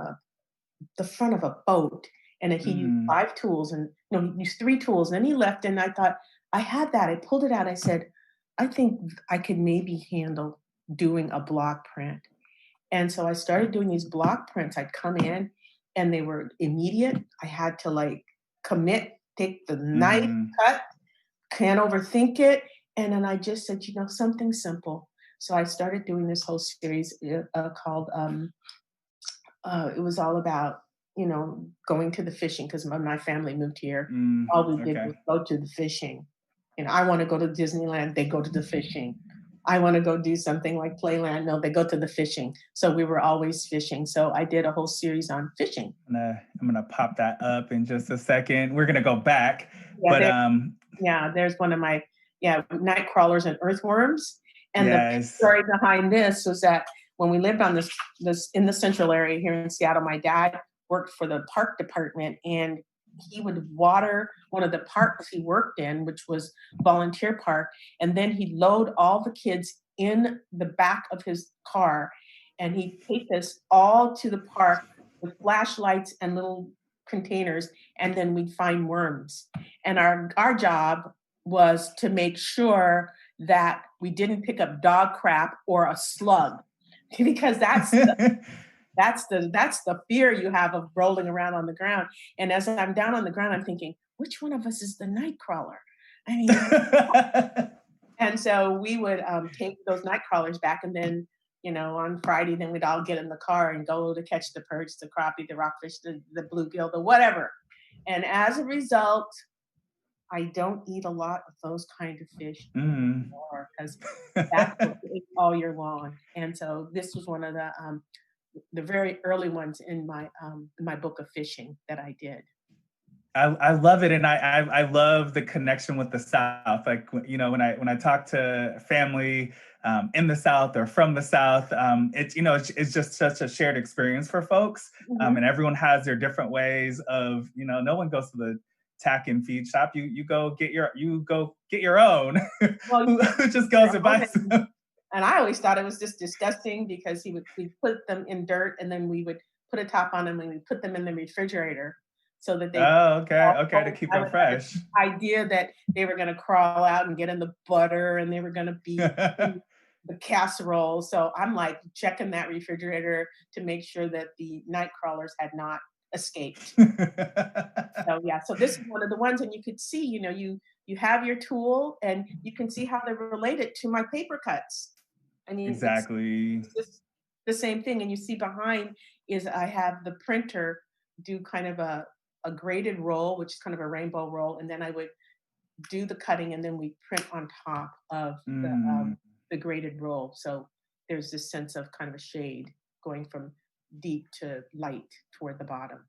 [SPEAKER 2] the front of a boat, and he used
[SPEAKER 1] Mm,
[SPEAKER 2] 5 tools, and no, he used 3 tools, and then he left, and I thought, I had that. I pulled it out. I said, I think I could maybe handle doing a block print. And so I started doing these block prints. I'd come in and they were immediate. I had to like commit, take the knife,
[SPEAKER 1] mhm.
[SPEAKER 2] cut, can't overthink it. And then I just said, something simple. So I started doing this whole series called it was all about, going to the fishing because my family moved here. All we did
[SPEAKER 1] Okay.
[SPEAKER 2] was go to the fishing. I want to go to Disneyland, they go to the fishing. I want to go do something like Playland, no, they go to the fishing. So we were always fishing. So I did a whole series on fishing.
[SPEAKER 1] I'm gonna pop that up in just a second. We're gonna go back,
[SPEAKER 2] Yeah,
[SPEAKER 1] but
[SPEAKER 2] there's one of my night crawlers and earthworms. And the
[SPEAKER 1] yes.
[SPEAKER 2] story behind this was that when we lived on this in the central area here in Seattle, my dad worked for the park department, and he would water one of the parks he worked in, which was volunteer park, and then he'd load all the kids in the back of his car, and he'd take us all to the park with flashlights and little containers, and then we'd find worms. And our job was to make sure that we didn't pick up dog crap or a slug, because that's the fear you have of rolling around on the ground. And as I'm down on the ground, I'm thinking, which one of us is the night crawler? I mean, and so we would take those night crawlers back, and then on Friday, then we'd all get in the car and go to catch the perch, the crappie, the rockfish, the bluegill, the whatever. And as a result, I don't eat a lot of those kind of fish
[SPEAKER 1] Mm.
[SPEAKER 2] anymore because that's what I ate all year long. And so this was one of the very early ones in my book of fishing that I did.
[SPEAKER 1] I love it, and I love the connection with the South. Like when I talk to family in the South or from the South, it's just such a shared experience for folks,
[SPEAKER 2] Mhm.
[SPEAKER 1] and everyone has their different ways of no one goes to the tack and feed shop. You go get your own.
[SPEAKER 2] Well,
[SPEAKER 1] Who just
[SPEAKER 2] your
[SPEAKER 1] goes and
[SPEAKER 2] own,
[SPEAKER 1] buys them.
[SPEAKER 2] and I always thought it was just disgusting because we'd put them in dirt, and then we would put a top on them and we put them in the refrigerator so that they
[SPEAKER 1] Oh, okay,
[SPEAKER 2] all
[SPEAKER 1] okay, to
[SPEAKER 2] cold.
[SPEAKER 1] keep
[SPEAKER 2] I
[SPEAKER 1] them
[SPEAKER 2] would have
[SPEAKER 1] fresh.
[SPEAKER 2] this idea that they were going to crawl out and get in the butter, and they were going to be in the casserole. So I'm like checking that refrigerator to make sure that the night crawlers had not escaped. So yeah, so this is one of the ones, and you could see, you have your tool, and you can see how they're related to my paper cuts. I mean,
[SPEAKER 1] Exactly.
[SPEAKER 2] it's just the same thing. And you see behind is I have the printer do kind of a graded roll, which is kind of a rainbow roll, and then I would do the cutting, and then we print on top of
[SPEAKER 1] Mm.
[SPEAKER 2] the graded roll. So there's this sense of kind of a shade going from deep to light toward the bottom.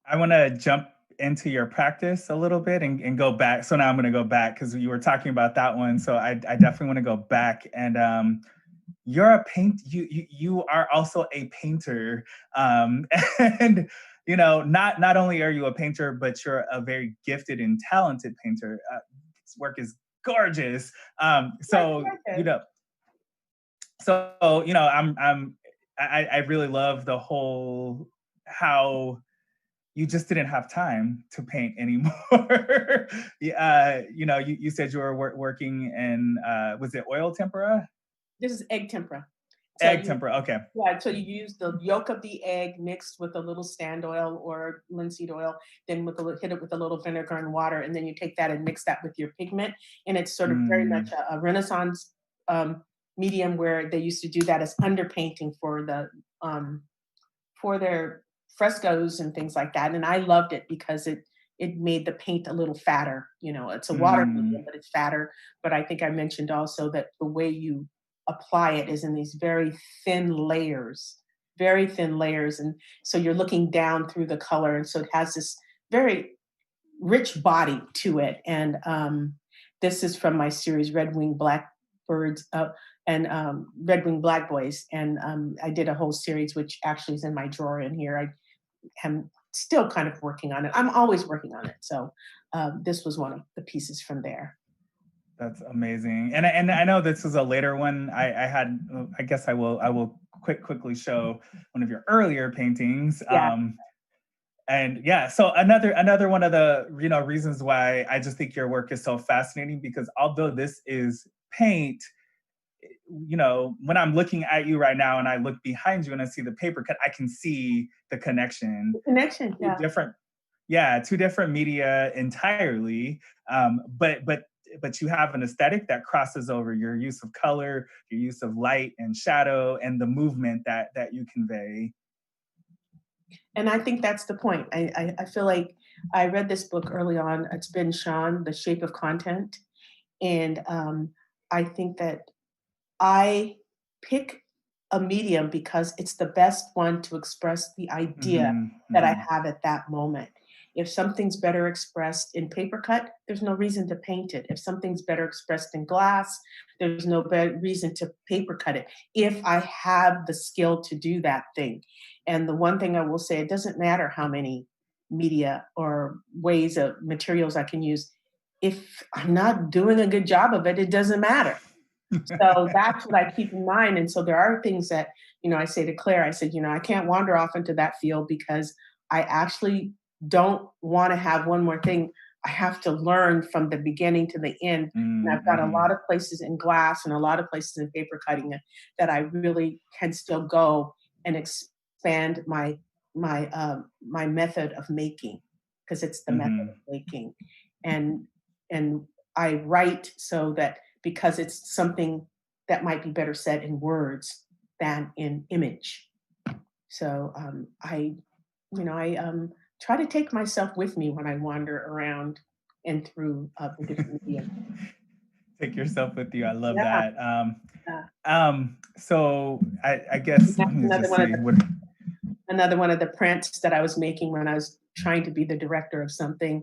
[SPEAKER 1] I want to jump into your practice a little bit and go back. So now I'm going to go back because you were talking about that one. So I definitely want to go back. And you're a you are also a painter, and not only are you a painter, but you're a very gifted and talented painter. This work is gorgeous. So you know, I really love the whole how you just didn't have time to paint anymore. Yeah, you said you were working in was it oil tempera?
[SPEAKER 2] This is egg tempera. So
[SPEAKER 1] Egg
[SPEAKER 2] you
[SPEAKER 1] tempera. Okay.
[SPEAKER 2] Yeah, so you use the yolk of the egg mixed with a little stand oil or linseed oil, then hit it with a little vinegar and water, and then you take that and mix that with your pigment. And it's sort of very much
[SPEAKER 1] Mm,
[SPEAKER 2] a Renaissance medium where they used to do that as underpainting for their frescoes and things like that. And I loved it because it made the paint a little fatter. It's a water medium,
[SPEAKER 1] mm,
[SPEAKER 2] but it's fatter. But I think I mentioned also that the way you apply it is in these very thin layers, very thin layers. And so you're looking down through the color. And so it has this very rich body to it. And this is from my series, Red Winged Blackbirds and Red Winged Black Boys. And I did a whole series, which actually is in my drawer in here. I am still kind of working on it. I'm always working on it. So this was one of the pieces from there.
[SPEAKER 1] That's amazing. And I know this is a later one. I guess I will quickly show one of your earlier paintings.
[SPEAKER 2] Yeah.
[SPEAKER 1] And yeah, so another one of the reasons why I just think your work is so fascinating, because although this is paint, when I'm looking at you right now and I look behind you and I see the paper cut, I can see the connection.
[SPEAKER 2] The connection, yeah.
[SPEAKER 1] Two different media entirely. But you have an aesthetic that crosses over your use of color, your use of light and shadow, and the movement that you convey.
[SPEAKER 2] And I think that's the point. I feel like I read this book early on. It's been Sean, The Shape of Content. And I think that I pick a medium because it's the best one to express the idea that I have at that moment. If something's better expressed in paper cut, there's no reason to paint it. If something's better expressed in glass, there's no better reason to paper cut it, if I have the skill to do that thing. And the one thing I will say, it doesn't matter how many media or ways of materials I can use. If I'm not doing a good job of it, it doesn't matter. So that's what I keep in mind. And so there are things that, I say to Claire, I said, I can't wander off into that field because I actually don't want to have one more thing. I have to learn from the beginning to the end. And I've got a lot of places in glass and a lot of places in paper cutting that I really can still go and expand my method of making, because it's the method of making. And I write so that, because it's something that might be better said in words than in image. So I try to take myself with me when I wander around and through the different media.
[SPEAKER 1] Take yourself with you. I love
[SPEAKER 2] Yeah.
[SPEAKER 1] that. So I guess let me just see
[SPEAKER 2] another one of the prints that I was making when I was trying to be the director of something.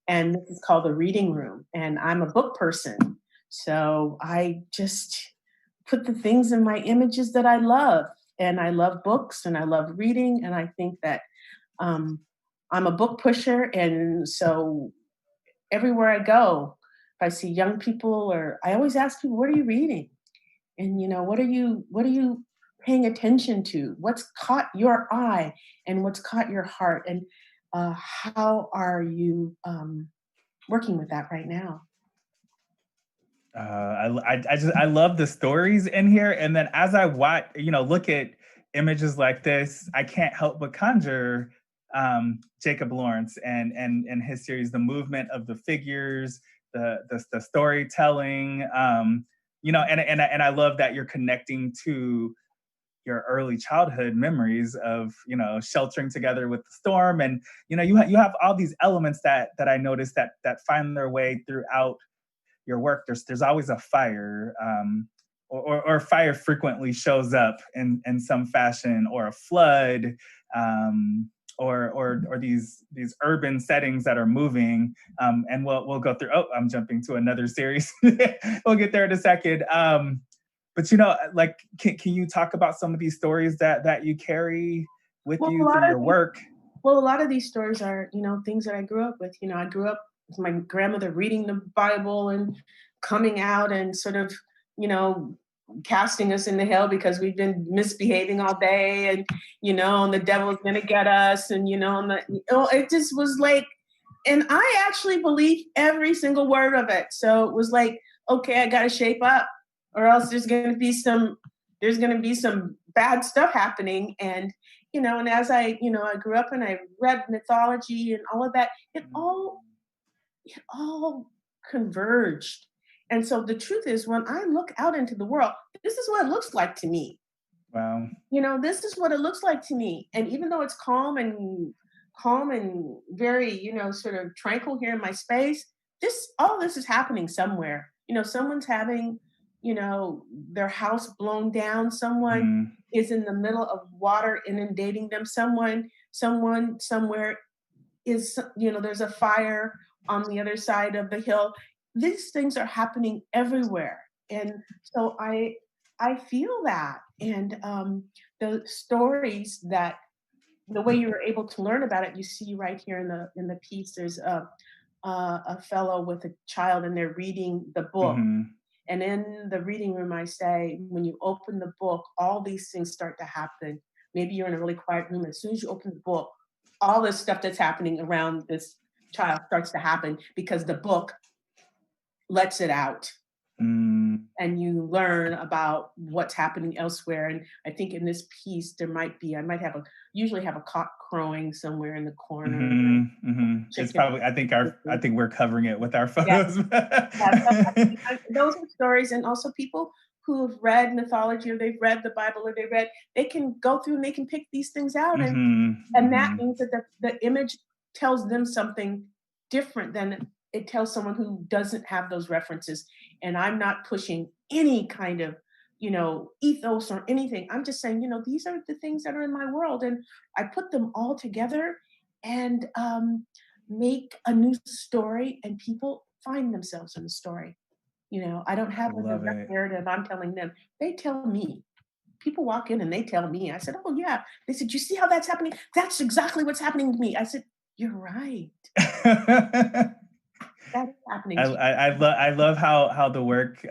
[SPEAKER 2] And this is called The Reading Room. And I'm a book person. So I just put the things in my images that I love. And I love books and I love reading. And I think that I'm a book pusher. And so everywhere I go, if I see young people, or I always ask people, what are you reading? And, what are you paying attention to? What's caught your eye and what's caught your heart? And how are you working with that right now?
[SPEAKER 1] I love the stories in here, and then as I watch, look at images like this, I can't help but conjure Jacob Lawrence and his series, the movement of the figures, the storytelling, and I love that you're connecting to your early childhood memories of sheltering together with the storm, and you have all these elements that I noticed that find their way throughout your work. There's always a fire, or fire frequently shows up in some fashion, or a flood, or these urban settings that are moving. And we'll go through. Oh, I'm jumping to another series. We'll get there in a second. But can you talk about some of these stories that you carry with you through your work?
[SPEAKER 2] Well, a lot of these stories are, things that I grew up with. I grew up with my grandmother reading the Bible and coming out and sort of, casting us in the hell because we've been misbehaving all day, and, and the devil's gonna get us, and, it just was like, and I actually believed every single word of it. So it was like, okay, I gotta shape up, or else there's gonna be some bad stuff happening. And and as I grew up and I read mythology and all of that, it all converged. And so the truth is, when I look out into the world, this is what it looks like to me.
[SPEAKER 1] Wow.
[SPEAKER 2] This is what it looks like to me. And even though it's calm and very, sort of tranquil here in my space, all this is happening somewhere. Someone's having, their house blown down. Someone is in the middle of water inundating them. Someone somewhere is, there's a fire on the other side of the hill. These things are happening everywhere. And so I feel that. And the stories that the way you were able to learn about it, you see right here in the piece, there's a fellow with a child and they're reading the book. And in the reading room, I say, when you open the book, all these things start to happen. Maybe you're in a really quiet room. As soon as you open the book, all this stuff that's happening around this child starts to happen because the book lets it out. And you learn about what's happening elsewhere. And I think in this piece, I might usually have a cock crowing somewhere in the corner.
[SPEAKER 1] It's probably, I think we're covering it with our photos.
[SPEAKER 2] Those are stories. And also people who have read mythology, or they've read the Bible, or they can go through and they can pick these things out. And that means that the image tells them something different than it tells someone who doesn't have those references. And I'm not pushing any kind of, ethos or anything. I'm just saying, these are the things that are in my world. And I put them all together and make a new story, and people find themselves in the story. I don't have a direct narrative I'm telling them. They tell me. People walk in and they tell me. I said, oh, yeah. They said, you see how that's happening? That's exactly what's happening to me. I said, you're right. That is happening.
[SPEAKER 1] I love how the work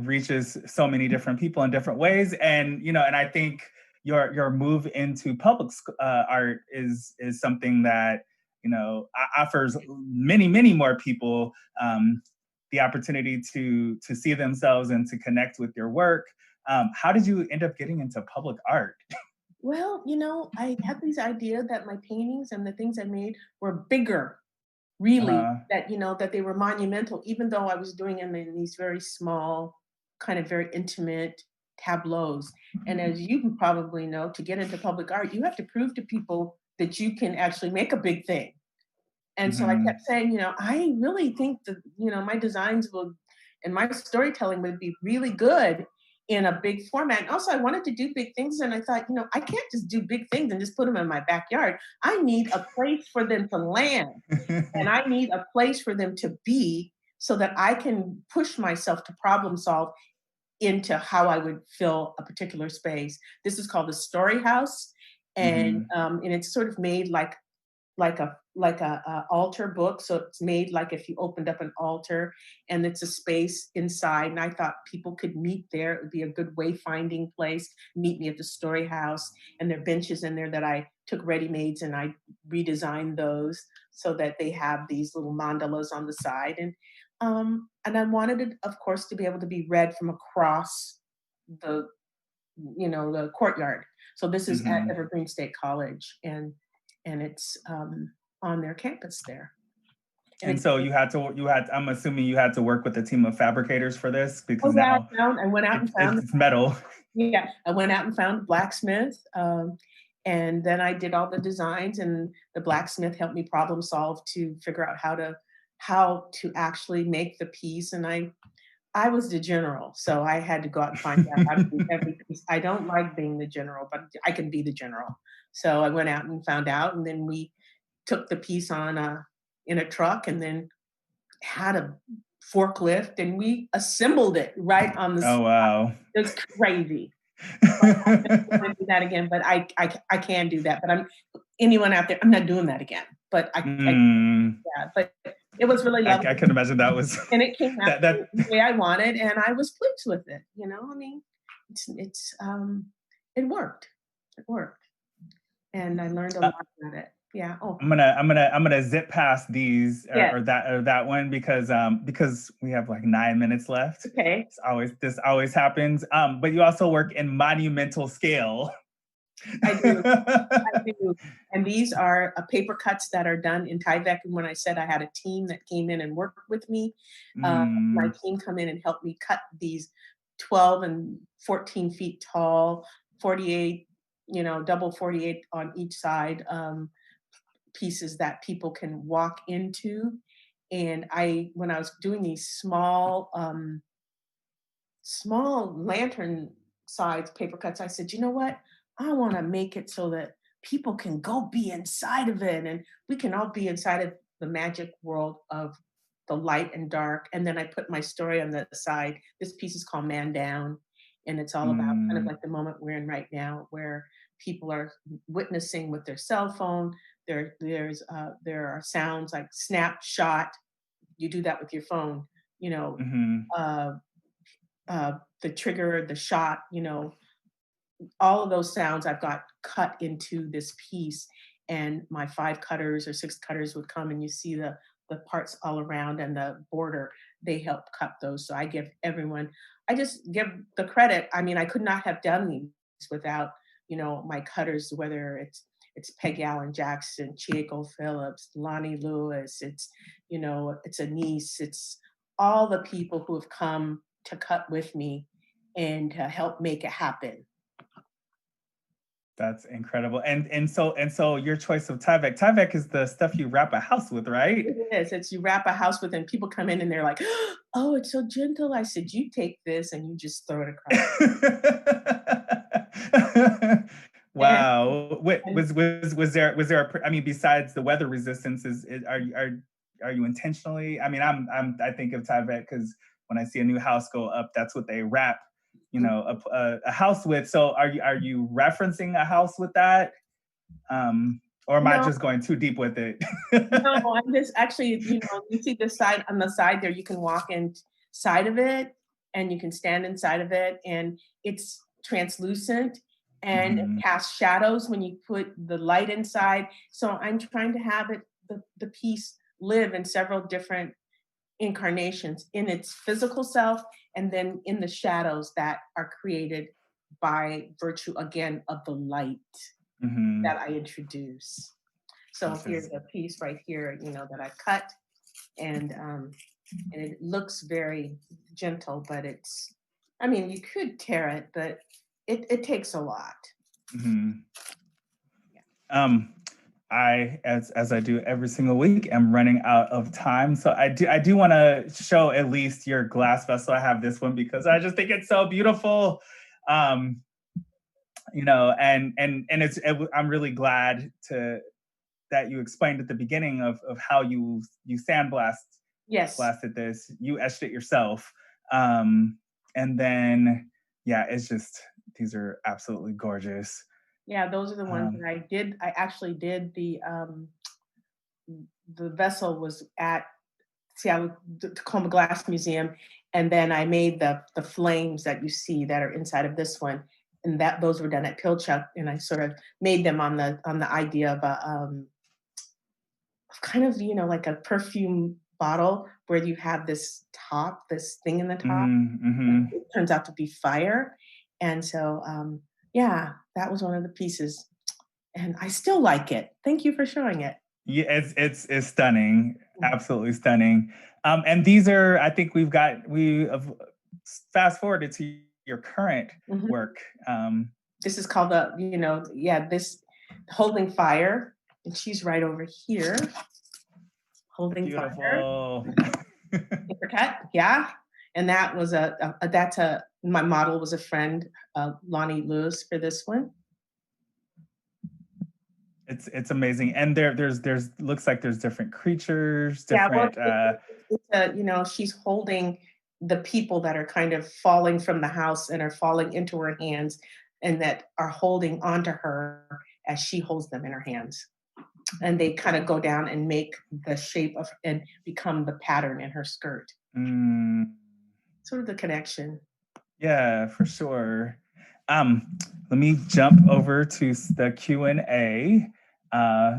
[SPEAKER 1] reaches so many different people in different ways, and and I think your move into public art is something that offers many more people the opportunity to see themselves and to connect with your work. How did you end up getting into public art?
[SPEAKER 2] Well, I had this idea that my paintings and the things I made were bigger. Really, that they were monumental, even though I was doing them in these very small, kind of very intimate tableaus. And as you can probably know, to get into public art, you have to prove to people that you can actually make a big thing. And so I kept saying, I really think that, my designs and my storytelling would be really good in a big format. And also I wanted to do big things. And I thought, I can't just do big things and just put them in my backyard. I need a place for them to land. And I need a place for them to be so that I can push myself to problem solve into how I would fill a particular space. This is called the Story House. And it's sort of made like a altar book. So it's made like if you opened up an altar, and it's a space inside. And I thought people could meet there. It would be a good wayfinding place. Meet me at the Story House. And there are benches in there that I took ready-mades and I redesigned those so that they have these little mandalas on the side. And I wanted it, of course, to be able to be read from across the courtyard. So this is at Evergreen State College, and it's on their campus there.
[SPEAKER 1] And so I'm assuming you had to work with a team of fabricators for this, because now
[SPEAKER 2] I went out and found
[SPEAKER 1] it's metal.
[SPEAKER 2] Yeah, I went out and found a blacksmith, and then I did all the designs, and the blacksmith helped me problem solve to figure out how to actually make the piece. And I was the general, so I had to go out and find out how to do every piece. I don't like being the general, but I can be the general. So I went out and found out, and then we took the piece in a truck, and then had a forklift, and we assembled it right on the spot.
[SPEAKER 1] Oh, wow.
[SPEAKER 2] It was crazy. I'm not going to do that again, but I can do that. But anyone out there, I'm not doing that again. But but it was really lovely.
[SPEAKER 1] I can imagine that was,
[SPEAKER 2] and it came out the way I wanted, and I was pleased with it. It worked. It worked, and I learned a lot about it. Yeah. Oh.
[SPEAKER 1] I'm gonna zip past these or that one because we have like 9 minutes left.
[SPEAKER 2] Okay.
[SPEAKER 1] This always happens. But you also work in monumental scale.
[SPEAKER 2] I do. And these are paper cuts that are done in Tyvek. And when I said I had a team that came in and worked with me, my team come in and helped me cut these 12 and 14 feet tall, 48, double 48 on each side, pieces that people can walk into. And when I was doing these small small lantern size paper cuts. I said, you know what? I want to make it so that people can go be inside of it and we can all be inside of the magic world of the light and dark. And then I put my story on the side. This piece is called Man Down. And it's all about kind of
[SPEAKER 1] Mm,
[SPEAKER 2] like the moment we're in right now, where people are witnessing with their cell phone. There are sounds like snapshot. You do that with your phone, you know,
[SPEAKER 1] mm-hmm,
[SPEAKER 2] uh, the trigger, the shot, all of those sounds I've got cut into this piece. And my 5 cutters or 6 cutters would come, and you see the parts all around and the border. They help cut those. So I just give the credit. I mean, I could not have done these without, my cutters, whether it's Peggy Allen Jackson, Chieko Phillips, Lonnie Lewis, it's Anise, it's all the people who have come to cut with me and to help make it happen.
[SPEAKER 1] that's incredible. And so your choice of Tyvek is the stuff you wrap a house with, right?
[SPEAKER 2] It is. It's you wrap a house with, and people come in and they're like, "Oh, it's so gentle." I said, "You take this and you just throw it across." And,
[SPEAKER 1] Wow. What
[SPEAKER 2] and
[SPEAKER 1] I mean, besides the weather resistance, are you intentionally? I mean, I think of Tyvek because when I see a new house go up, that's what they wrap, a house with. So are you referencing a house with that? Or am I
[SPEAKER 2] no,
[SPEAKER 1] just going too deep with it?
[SPEAKER 2] no, I'm just actually, you see the side on the side there. You can walk inside of it, and you can stand inside of it, and it's translucent and it
[SPEAKER 1] Mhm.
[SPEAKER 2] casts shadows when you put the light inside. So I'm trying to have the piece live in several different incarnations in its physical self and then in the shadows that are created by virtue again of the light that
[SPEAKER 1] Mhm.
[SPEAKER 2] I introduce. So
[SPEAKER 1] Which
[SPEAKER 2] here's
[SPEAKER 1] is
[SPEAKER 2] a piece right here, that I cut, and it looks very gentle, but I mean, you could tear it, but it takes a lot.
[SPEAKER 1] mhm. Um, I, as I do every single week, am running out of time. So I do want to show at least your glass vessel. I have this one because I just think it's so beautiful. Um, I'm really glad that you explained at the beginning of how you
[SPEAKER 2] Yes.
[SPEAKER 1] blasted this. You etched it yourself. Um, and then yeah, it's just these are absolutely gorgeous.
[SPEAKER 2] Yeah, those are the ones
[SPEAKER 1] Um,
[SPEAKER 2] that I did. I actually did the vessel was at Seattle Tacoma Glass Museum, and then I made the flames that you see that are inside of this one, and that those were done at Pilchuck, and I sort of made them on the idea of a kind of like a perfume bottle where you have this thing in the top.
[SPEAKER 1] mhm, mhm.
[SPEAKER 2] It turns out to be fire, and so yeah, that was one of the pieces, and I still like it. Thank you for showing it.
[SPEAKER 1] Yeah, it's stunning,
[SPEAKER 2] Mhm.
[SPEAKER 1] absolutely stunning. And these are, I think we have fast forwarded to your current
[SPEAKER 2] Mhm.
[SPEAKER 1] work.
[SPEAKER 2] This is called yeah, this Holding Fire, and she's right over here, Holding Fire,
[SPEAKER 1] Beautiful.
[SPEAKER 2] apricot, yeah. And that was that's my model was a friend, Lonnie Lewis for this one.
[SPEAKER 1] It's amazing, and there's looks like there's different creatures,
[SPEAKER 2] Yeah, well,
[SPEAKER 1] different.
[SPEAKER 2] she's holding the people that are kind of falling from the house and are falling into her hands, and that are holding onto her as she holds them in her hands. And they kind of go down and make the shape of and become the pattern in her skirt.
[SPEAKER 1] Mm,
[SPEAKER 2] Sort of the connection.
[SPEAKER 1] yeah, for sure. Let me jump over to the Q&A.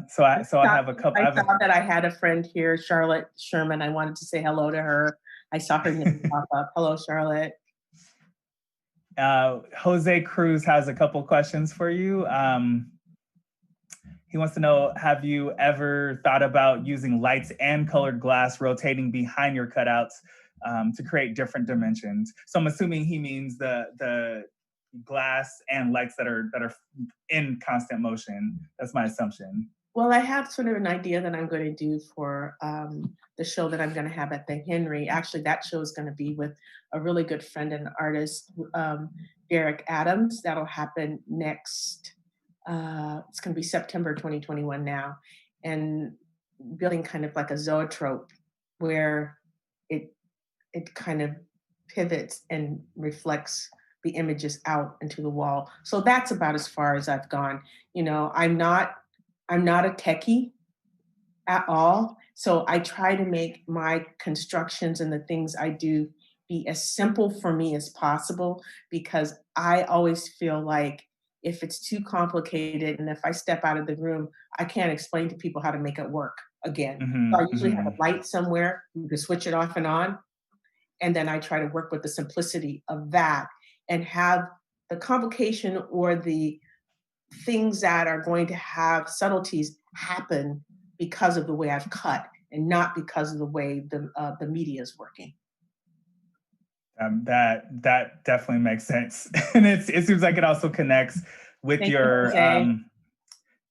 [SPEAKER 1] So I have a couple.
[SPEAKER 2] I saw that I had a friend here, Charlotte Sherman. I wanted to say hello to her. I saw her name pop up. Hello, Charlotte.
[SPEAKER 1] Jose Cruz has a couple questions for you. He wants to know, have you ever thought about using lights and colored glass rotating behind your cutouts to create different dimensions? So I'm assuming he means the glass and lights that are in constant motion. That's my assumption.
[SPEAKER 2] Well, I have sort of an idea that I'm going to do for the show that I'm going to have at the Henry. Actually, that show is going to be with a really good friend and artist, Derek Adams. That'll happen next. It's going to be September 2021 now, and building kind of like a zoetrope where it it kind of pivots and reflects the images out into the wall. So that's about as far as I've gone. I'm not a techie at all. So I try to make my constructions and the things I do be as simple for me as possible, because I always feel like if it's too complicated and if I step out of the room, I can't explain to people how to make it work again. So I usually have a light somewhere, you can switch it off and on. And then I try to work with the simplicity of that and have the complication or the things that are going to have subtleties happen because of the way I've cut and not because of the way the media is working.
[SPEAKER 1] That definitely makes sense, and it seems like it also connects with
[SPEAKER 2] Thank you,
[SPEAKER 1] your
[SPEAKER 2] Jose.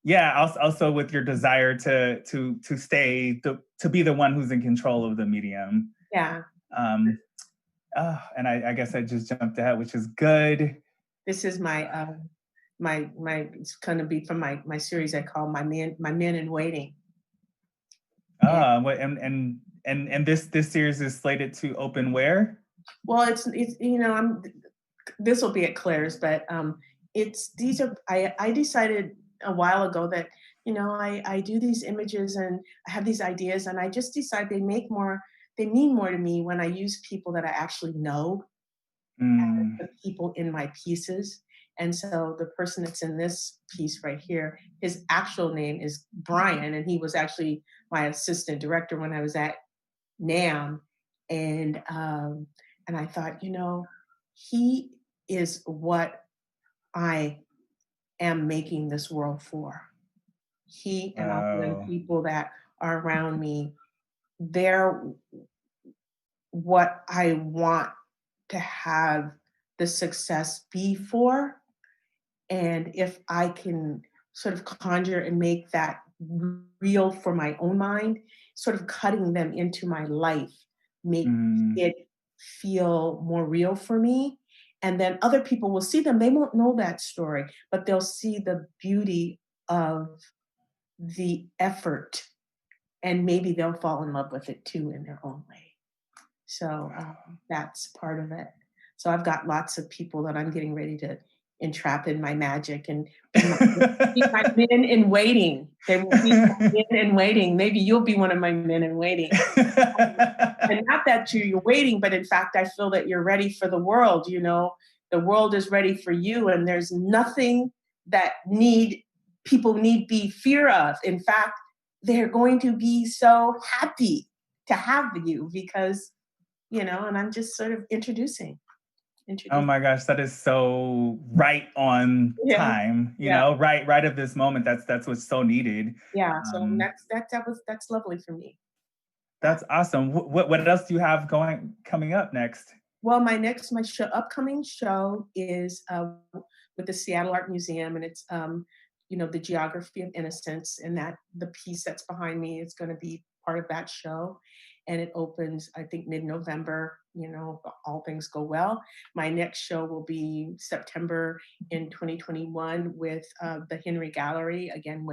[SPEAKER 1] yeah, also with your desire to stay to be the one who's in control of the medium.
[SPEAKER 2] Yeah.
[SPEAKER 1] Um, and I guess I just jumped ahead, which is good.
[SPEAKER 2] This is my it's gonna be from my series I call my men in waiting. And,
[SPEAKER 1] And this series is slated to open where?
[SPEAKER 2] well, it's I'm this will be at Claire's, but it's these are I decided a while ago that I do these images and I have these ideas, and I just decide they mean more to me when I use people that I actually know as
[SPEAKER 1] Mm.
[SPEAKER 2] the people in my pieces. And so the person that's in this piece right here, his actual name is Brian, and he was actually my assistant director when I was at NAM. And I thought, he is what I am making this world for. He and all the
[SPEAKER 1] Wow.
[SPEAKER 2] people that are around me, they're what I want to have the success be for. And if I can sort of conjure and make that real for my own mind, sort of cutting them into my life makes
[SPEAKER 1] Mm.
[SPEAKER 2] it feel more real for me. And then other people will see them. They won't know that story, but they'll see the beauty of the effort, and maybe they'll fall in love with it too in their own way. So that's part of it. So I've got lots of people that I'm getting ready to entrap in my magic and be my men in waiting. They will be my men in waiting. Maybe you'll be one of my men in waiting. And not that you're waiting, but in fact, I feel that you're ready for the world. The world is ready for you, and there's nothing that people need be fear of. In fact, they're going to be so happy to have you because and I'm just sort of introducing.
[SPEAKER 1] Oh my gosh, that is so right on
[SPEAKER 2] Yeah,
[SPEAKER 1] time,
[SPEAKER 2] yeah,
[SPEAKER 1] right at this moment. That's what's so needed.
[SPEAKER 2] yeah. So
[SPEAKER 1] Um,
[SPEAKER 2] that's lovely for me. Yeah.
[SPEAKER 1] that's awesome. What else do you have coming up next?
[SPEAKER 2] Well, my upcoming show is with the Seattle Art Museum, and it's the geography of innocence, and that the piece that's behind me is going to be part of that show, and it opens I think mid-November. If all things go well. My next show will be September in 2021 with the Henry Gallery again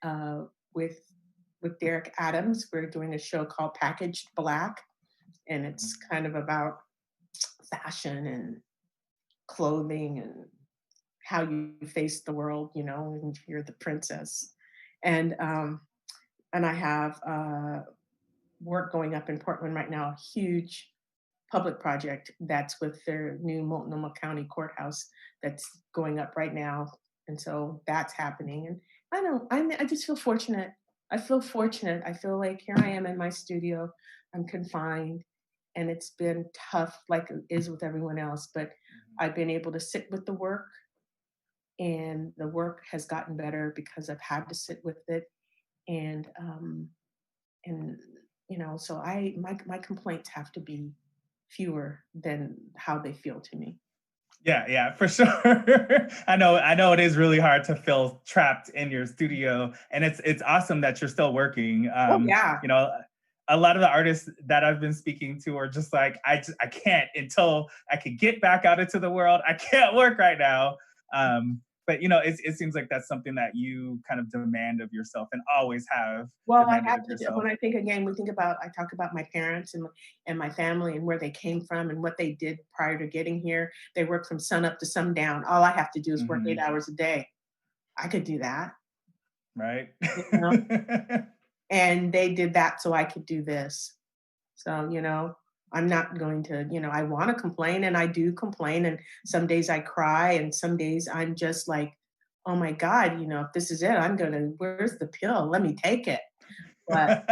[SPEAKER 2] uh, with with Derek Adams. We're doing a show called Packaged Black, and it's kind of about fashion and clothing and how you face the world, and you're the princess. And I have work going up in Portland right now, a huge public project that's with their new Multnomah County Courthouse that's going up right now. And so that's happening. And I just feel fortunate. I feel fortunate. I feel like here I am in my studio. I'm confined, and it's been tough like it is with everyone else, but I've been able to sit with the work, and the work has gotten better because I've had to sit with it. And um and so my complaints have to be fewer than how they feel to me.
[SPEAKER 1] Yeah, for sure. I know it is really hard to feel trapped in your studio, and it's awesome that you're still working.
[SPEAKER 2] Oh yeah.
[SPEAKER 1] You know, a lot of the artists that I've been speaking to are just like, I can't until I can get back out into the world. I can't work right now. But you know, it seems like that's something that you kind of demand of yourself and always have
[SPEAKER 2] Well, I
[SPEAKER 1] demanded
[SPEAKER 2] have
[SPEAKER 1] of
[SPEAKER 2] to,
[SPEAKER 1] yourself.
[SPEAKER 2] when I think again, I talk about my parents and my family and where they came from and what they did prior to getting here. They worked from sun up to sundown. All I have to do is work 8 hours a day. I could do that,
[SPEAKER 1] Right.
[SPEAKER 2] you know, and they did that so I could do this. So, I'm not going to, I want to complain and I do complain. And some days I cry and some days I'm just like, oh my God, if this is it, where's the pill? Let me take it. But,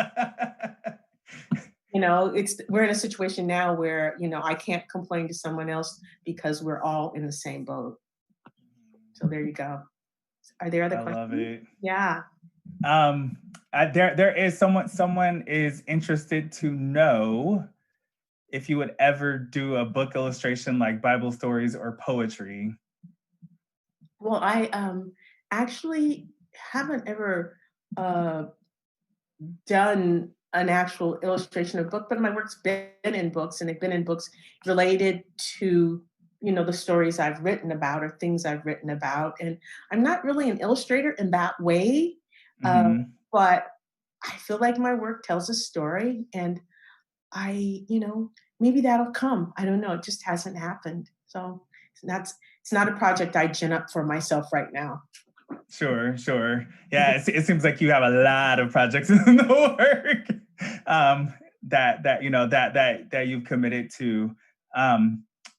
[SPEAKER 2] we're in a situation now where, I can't complain to someone else because we're all in the same boat. So there you go. Are there other
[SPEAKER 1] I
[SPEAKER 2] questions?
[SPEAKER 1] love it.
[SPEAKER 2] Yeah.
[SPEAKER 1] There is someone is interested to know if you would ever do a book illustration like Bible stories or poetry.
[SPEAKER 2] Well, I actually haven't ever done an actual illustration of book, but my work's been in books and they've been in books related to, the stories I've written about or things I've written about. And I'm not really an illustrator in that way, but I feel like my work tells a story and maybe that'll come. I don't know. It just hasn't happened. So it's not a project I gin up for myself right now.
[SPEAKER 1] Sure. Yeah, it seems like you have a lot of projects in the work that you've committed to.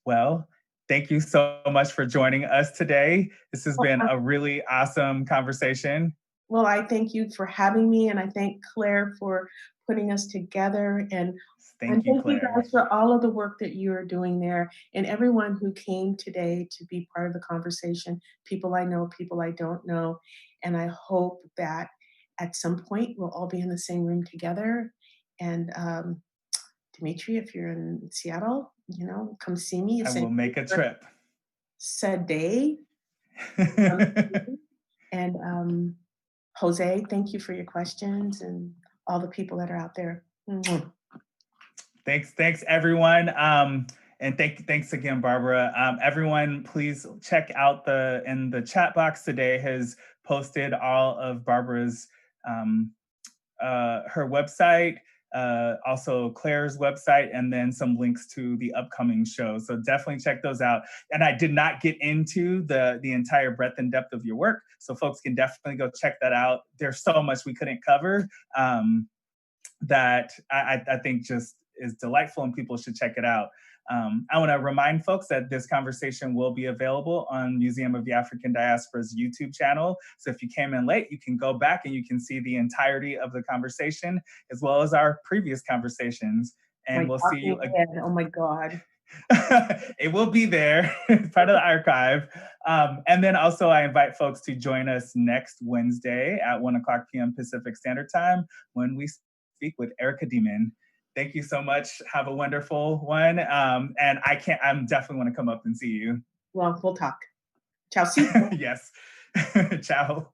[SPEAKER 1] Well, thank you so much for joining us today. This has been a really awesome conversation.
[SPEAKER 2] Well, I thank you for having me, and I thank Claire for putting us together. And
[SPEAKER 1] Thank you, Claire.
[SPEAKER 2] Guys for all of the work that you are doing there, and everyone who came today to be part of the conversation. People I know, people I don't know, and I hope that at some point we'll all be in the same room together. And Dimitri, if you're in Seattle, come see me.
[SPEAKER 1] I will make a trip.
[SPEAKER 2] Saturday. And Jose, thank you for your questions and all the people that are out there.
[SPEAKER 1] Thanks everyone. And thanks again, Barbara. Everyone, please check out in the chat box today has posted all of Barbara's, her website, also Claire's website, and then some links to the upcoming shows. So definitely check those out. And I did not get into the entire breadth and depth of your work, so folks can definitely go check that out. There's so much we couldn't cover that I think just is delightful and people should check it out. I want to remind folks that this conversation will be available on Museum of the African Diaspora's YouTube channel. So if you came in late, you can go back and you can see the entirety of the conversation as well as our previous conversations. And we'll see you again.
[SPEAKER 2] Oh my God.
[SPEAKER 1] It will be there. It's part of the archive. And then also I invite folks to join us next Wednesday at 1:00 p.m. Pacific Standard Time when we speak with Erica Demon. Thank you so much. Have a wonderful one. And I'm definitely want to come up and see you.
[SPEAKER 2] Well, we'll talk. Ciao. See
[SPEAKER 1] Yes. Ciao.